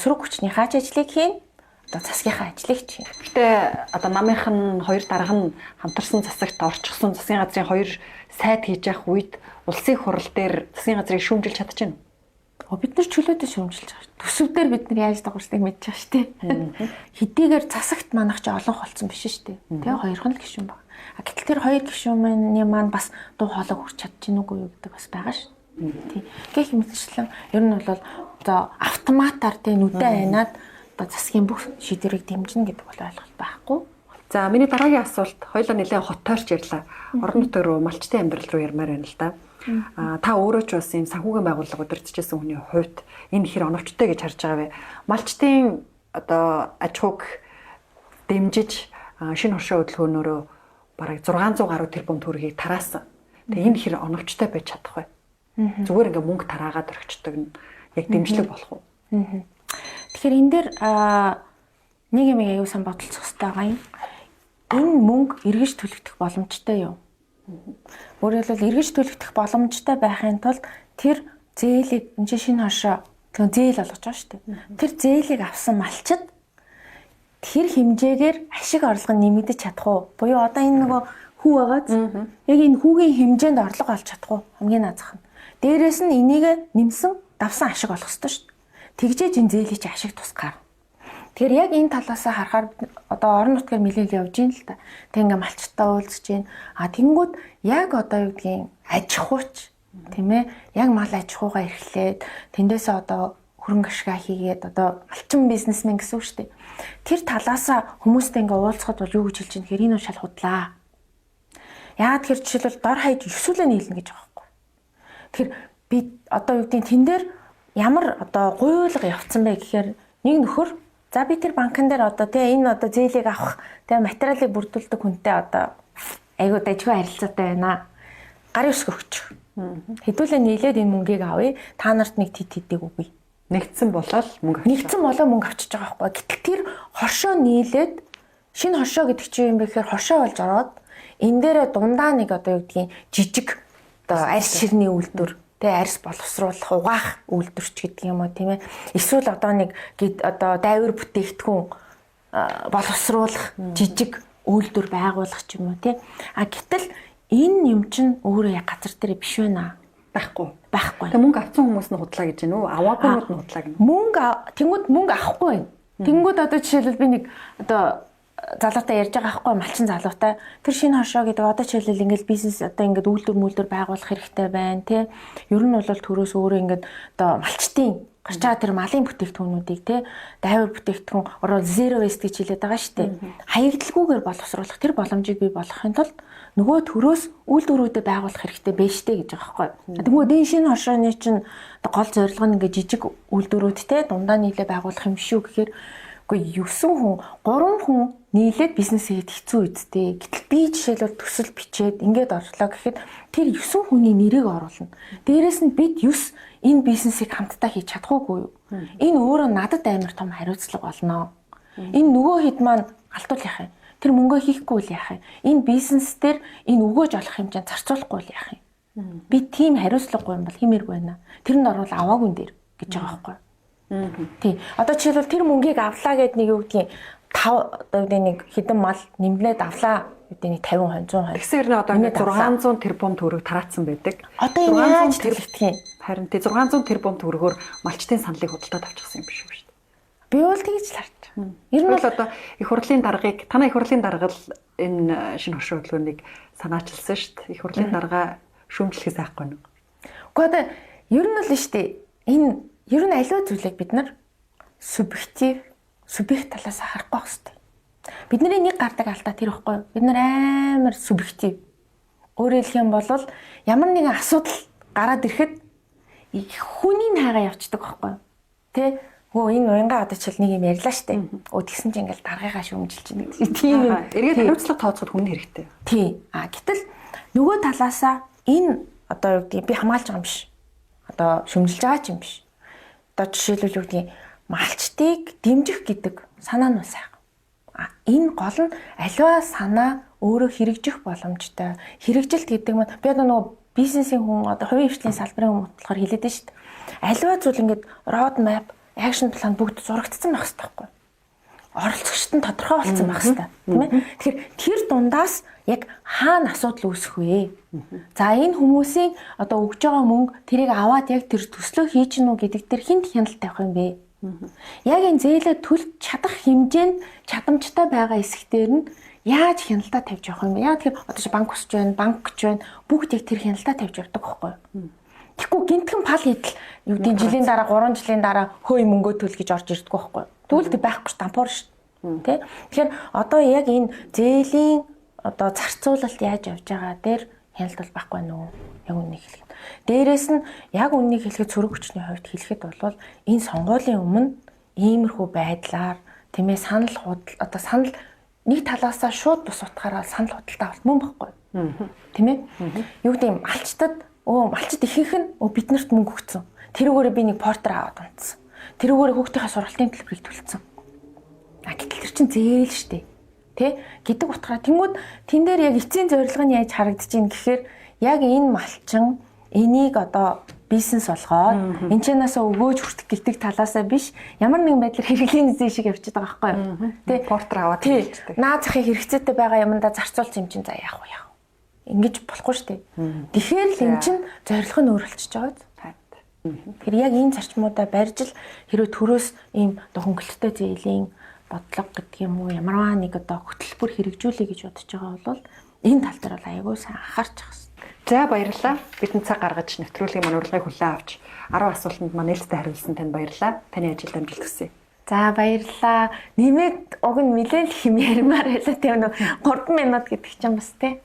сөрөг хүчний хаач ажлыг хийн, одоо засгийнхаа ажлыг хийн. Гэтэ одоо намынх нь хоёр дарга нь хамтарсан засагт орчихсон засгийн газрын хоёр сайд хийж явах үед улсын хурал дээр засгийн газрыг шүүмжилж чадчихна. Бид нар чөлөөтэй шүүмжилж байгаа. Төсөвдөр бид нар яаж дагуулсныг мэдж байгаа шүү дээ. Хэдийгээр засагт манах ч олон холцсон биш шүү дээ. Тэгээ хоёрхан л гишүүн байна. Гэтэл тэр хоёр гишүүний маань бас дуу хоолой хүрч чадчихна уугүй юу гэдэг бас байгаа шүү. Тий. Гэх мэтчлэн ер нь бол одоо автоматар тий нүдэн айнаад одоо засгийн бүх шийдвэрийг дэмжинэ гэдэг бол ойлголт байхгүй. За миний дараагийн асуулт хоёулаа нэлээд хот тойрч ярьлаа. Орон нутгаар руу малчтын амьдрал руу ярмаар байна л да. Та өөрөө ч бас ийм санхүүгийн байгууллага удирдахжсэн хүний хувьд энэ хэр оновчтой гэж харж байгаа вэ? Малчтын одоо аж ахуйг дэмжиж шинэ оршин хөдөлгөөнөөрөө бараг 600 гаруй тэрбум төгрөгийг тараасан. Тэгээ энэ хэр оновчтой байж чадах вэ? Зүгээр ингээ мөнгө тараагаад орхичдаг нь яг дэмжлэг болох уу? Тэгэхээр энэ дээр нэг юм аягүй сан бодолцох хэрэгтэй байгаа юм. Энэ мөнгө эргэж төлөгдөх боломжтой юу? Өөрөөр хэлбэл эргэж төлөгдөх боломжтой байхын тулд тэр зээлийг энэ шинэ хошоо зээл болгож байгаа шүү дээ. Тэр зээлийг авсан малчид тэр хэмжээгээр ашиг орлого нэмэгдэж чадах уу? Буюу одоо энэ нөгөө хүү байгааз яг энэ хүүгийн хэмжээнд орлого олж чадах уу? Хамгийн наазах нь. Дээрээс нь энийг нэмсэн давсан ашиг олох ёстой шүү дээ. Тэгжээж энэ зээлийн чи ашиг тусгаар. Тэгэхээр яг энэ талаасаа харахаар одоо орон нутгаар нэлээд явж ийн л та. Тэг ингээм малчтаа уулзж ийн. Тэнгүүд яг одоо юу гэдгийг аж ахуйч тийм ээ яг мал аж ахуйгаа эрхлээд тэндээсээ одоо хөрөнгө ашгаа хийгээд одоо малчин бизнесмен гэсэн үг шүү дээ. Тэр талаасаа хүмүүстэй ингээ уулзахад бол юу гэж хэлж ийн гэхээр энэ нь шал худлаа. Яагаад тэр жишээлбэл дор хаяж 9 сүлээ нийлнэ гэж байгаа байхгүй. Тэгэхээр би одоо юу гэдэг тэн дээр ямар одоо гуйлга явцсан бэ гэхээр нэг нөхөр за би тэр банкн дээр одоо тий энэ одоо зээлийг авах тий материалыг бүрдүүлдэг хүнтэй одоо айгуу дажгүй харилцаатай байна. Гарын үсг өгч. Хэдүүлээ нийлээд энэ мөнгийг авъя. Та нарт нэг тэд хэдэг үгүй. Нэгдсэн болол мөнгө мөнгө авчиж байгаа байхгүй. Гэтэл тэр хоршоо нийлээд шинэ хоршоо гэдэг чинь юм бэ гэхээр хоршоо болж ороод энэ дээрээ дундаа нэг одоо юу гэдгийг жижиг одоо арьс ширний үйлдвэр тэгээ арьс боловсруулах угаах үйлдвэрч гэдэг юм уу тийм ээ. Эсвэл одоо нэг одоо дайвар бүтээгдэхүүн боловсруулах жижиг үйлдвэр байгуулах ч юм уу тийм. Гэтэл энэ юм чинь өөрөө яг газар дээр биш байна. Байхгүй. Тэгээ мөнгө авсан хүмүүс нь худлаа гэж байна уу? Аваагүйнүүд нь худлаа гэнэ. Тэнгүүд мөнгө авахгүй байна. Тэнгүүд одоо жишээлбэл би нэг одоо залуутай ярьж байгаа байхгүй малчин залуутай тэр шинэ хоршоо гэдэг одоо жишээлбэл ингээд бизнес одоо ингээд үйлдвэр байгуулах хэрэгтэй байна тий. Ер нь бол төрөөс өөрөө ингээд одоо малчтын гарч байгаа тэр малын бүтээгдэхүүнүүдийг тий дайвар бүтээгдэхүүн ороо zero waste гэж хэлээд байгаа шүү дээ. Хаягдлаггүйгээр боловсруулах тэр боломжийг бий болгохын тулд нөгөө төрөөс үйлдвэрүүдэд байгуулах хэрэгтэй байж тээ гэж байгаа байхгүй. Тэгмээ энэ шинэ хоршооны чинь гол зорилго нь ингээд жижиг үйлдвэрүүдтэй дундаа нийлээ байгуулах юм шүү гэхээр үгүй 9 хүн 3 хүн нийлээд бизнес хийхэд хэцүү үсттэй. Гэтэл би жишээлбэл төсөл бичээд ингээд орлоо гэхэд тэр 9 хүний нэрийг оруулна. Дээрээс нь бид 9 энэ бизнесийг хамтдаа хийж чадахгүй юу? Энэ өөрөө надад амар том хариуцлага болно. Энэ нөгөө хэд маань алтуул яах юм? Тэр мөнгөө хийхгүй л яах юм? Энэ бизнес дээр энэ өгөөж олох хэмжээнд зарцуулахгүй л яах юм? Би тийм хариуцлагагүй юм бол хэмээргүй байна. Тэрэнд орвол аваагүй юм дээр гэж байгаа байхгүй. Тий. Одоо жишээлбэл тэр мөнгийг авлаа гэд нэг юу гэдгийг 5 одоо нэг хэдэн мал нэмлээд авлаа гэдэг нэг 50% 100%. Тэгсээр нэ одоо ингэ 600 тэрбум төгрөг тараацсан байдаг. Одоо энэ яаж тэрлэгдэх юм? Харин тий 600 тэрбум төгрөгөөр малчтын саналыг худалдаад авчихсан юм биш үү? Би бол тэгж л харж байна. Ер нь бол одоо их хурлын даргыг танай их хурлын дарга л энэ шинэ хоршоо хөдөлгөөнийг санаачилсан шүү дээ. Их хурлын дарга шүүмжлэхээс айхгүй нэг. Гэхдээ одоо ер нь л шүү дээ. Энэ ер нь аливаа зүйлийг бид нар субъект талаас харахгүй байх хэрэгтэй. Бидний нэг гардаг алдаа тэр ихгүй юу? Бид нар амар субъектив. Өөрөөр хэлэх юм бол ямар нэгэн асуудал гараад ирэхэд хүний хайгаа явцдаг байхгүй юу? Тэ? Энэ уянга одоо чил нэг юм ярьлаа штэ. Тэгсэн чинь ингээл даргыгаа шүүмжилж байна гэдэг. Тийм юм. Эргээд хариуцлага тооцоход хүн хэрэгтэй. Тий. Гэтэл нөгөө талаасаа энэ одоо юу гэдэг би хамгаалж байгаа юм биш. Одоо шүүмжилж байгаа ч юм биш. Одоо жишээлбэл юу гэдэг малчтыг дэмжих гэдэг санаа нь сайхан. Энэ гол нь аливаа санаа өөрөө хэрэгжих боломжтой. Хэрэгжилт гэдэг нь би одоо нөгөө бизнесийн хүн одоо хувийн хвшлийн салбарын хүн болохоор хэлээд байна шүү дээ. Аливаа зүйл ингээд road map, action plan бүгд зурагдсан байх хэрэгтэй байхгүй юу? Оролцогчд нь тодорхой болсон байх хэрэгтэй, тийм ээ? Тэгэхээр тэр дундаас яг хаана асуудал үүсэх вэ? За энэ хүмүүсийн одоо өгж байгаа мөнгө тэрийг аваад яг тэр төслөө хийж гинүү гэдэг дээр хинт хяналт тавих юм бэ? Яг энэ зээлээ төлж чадах хэмжээнд чадамжтай байгаа хэсгээр нь яаж хяналтаа тавьж явах юм бэ? Яг тэр одоо банк усч байна, банкч байна, бүгд яг тэр хяналтаа тавьж явдаг байхгүй юу? Тэгэхгүй гинтгэн пал хийдэл юу гэдэг жилийн дараа 3 жилийн дараа хөөе мөнгөө төл гэж орж ирдэг байхгүй юу? Тэгвэл тэг байхгүй дампуур шүү дээ. Тэгэхээр одоо яг энэ зээлийн одоо зарцуулалт яаж явж байгаа дээр хяналт бол байхгүй нөө. Яг үнийг хэлэхэд. Дээрээс нь яг үнийг хэлэхэд цөрөг хүчний хувьд хэлэхэд бол энэ сонгуулийн өмнө иймэрхүү байдлаар тийм ээ санал нэг талаасаа шууд бус утгаараа санал худалдаа авалт мөн байхгүй юу? Тийм ээ? Юу гэдэг юм малчид ихэнх нь биднэрт мөнгө өгсөн. Тэрүүгээрээ би нэг портер аваад унтсан. Тэрүүгээрээ хүүхдийнхээ сургалтын төлбөрийг төлсөн. Гэтэл тэр чинь зээл штэ. Тэ? Гэдэг утгаараа тэнгууд тэн дээр яг эцсийн зорилго нь яаж харагдаж байна гэхээр яг энэ малчин энийг одоо бизнес болгоод энэчнээс өгөөж хүртэх гэдэг талаасаа биш ямар нэгэн байдлаар хэрэглээний зээл шиг явчихад байгаа байхгүй юу? Тэ? Портер аваад хэлчихдэг. Наад захыг хэрэгцээтэй байгаа юмдаа зарцуулсан юм чинь за яах вэ? Ингэж болохгүй шүү дээ. Тэгэхээр л эн чинь зорилго нь өөрчлөж байгаа. Тэгэхээр яг энэ зарчмуудаа барьж л хэрвээ төрөөс ийм одоо хөнгөлөлттэй зээлийн бодлого гэдэг юм уу ямарваа нэг одоо хөтөлбөр хэрэгжүүлэе гэж бодож байгаа бол энэ тал дээр бол аягүй сайн анхаарч байгаа хэрэгтэй. За баярлалаа. Бидний цаг гаргаж нэвтрүүлгийн маань урилгыг хүлээн авч 10 асуултанд маань нээлттэй хариулсан танд баярлалаа. Таны ажилд амжилт хүсье. За баярлалаа. Нэмээд уг нь нэлээд их юм ярмаар байлаа тийм үү? 3 минут гэдэг чинь бас тий.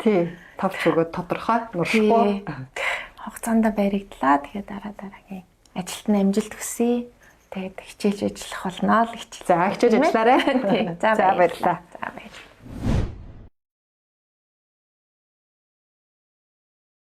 Товч өгөөд тодорхой нуршгүй. хугацаанд баригдлаа. Тэгээд дараагийн ажилд нь амжилт хүсье. Тэгээд хичээж ажиллах болно л хичээл. За хичээж ажиллаарай. За баярлалаа. За баярлалаа.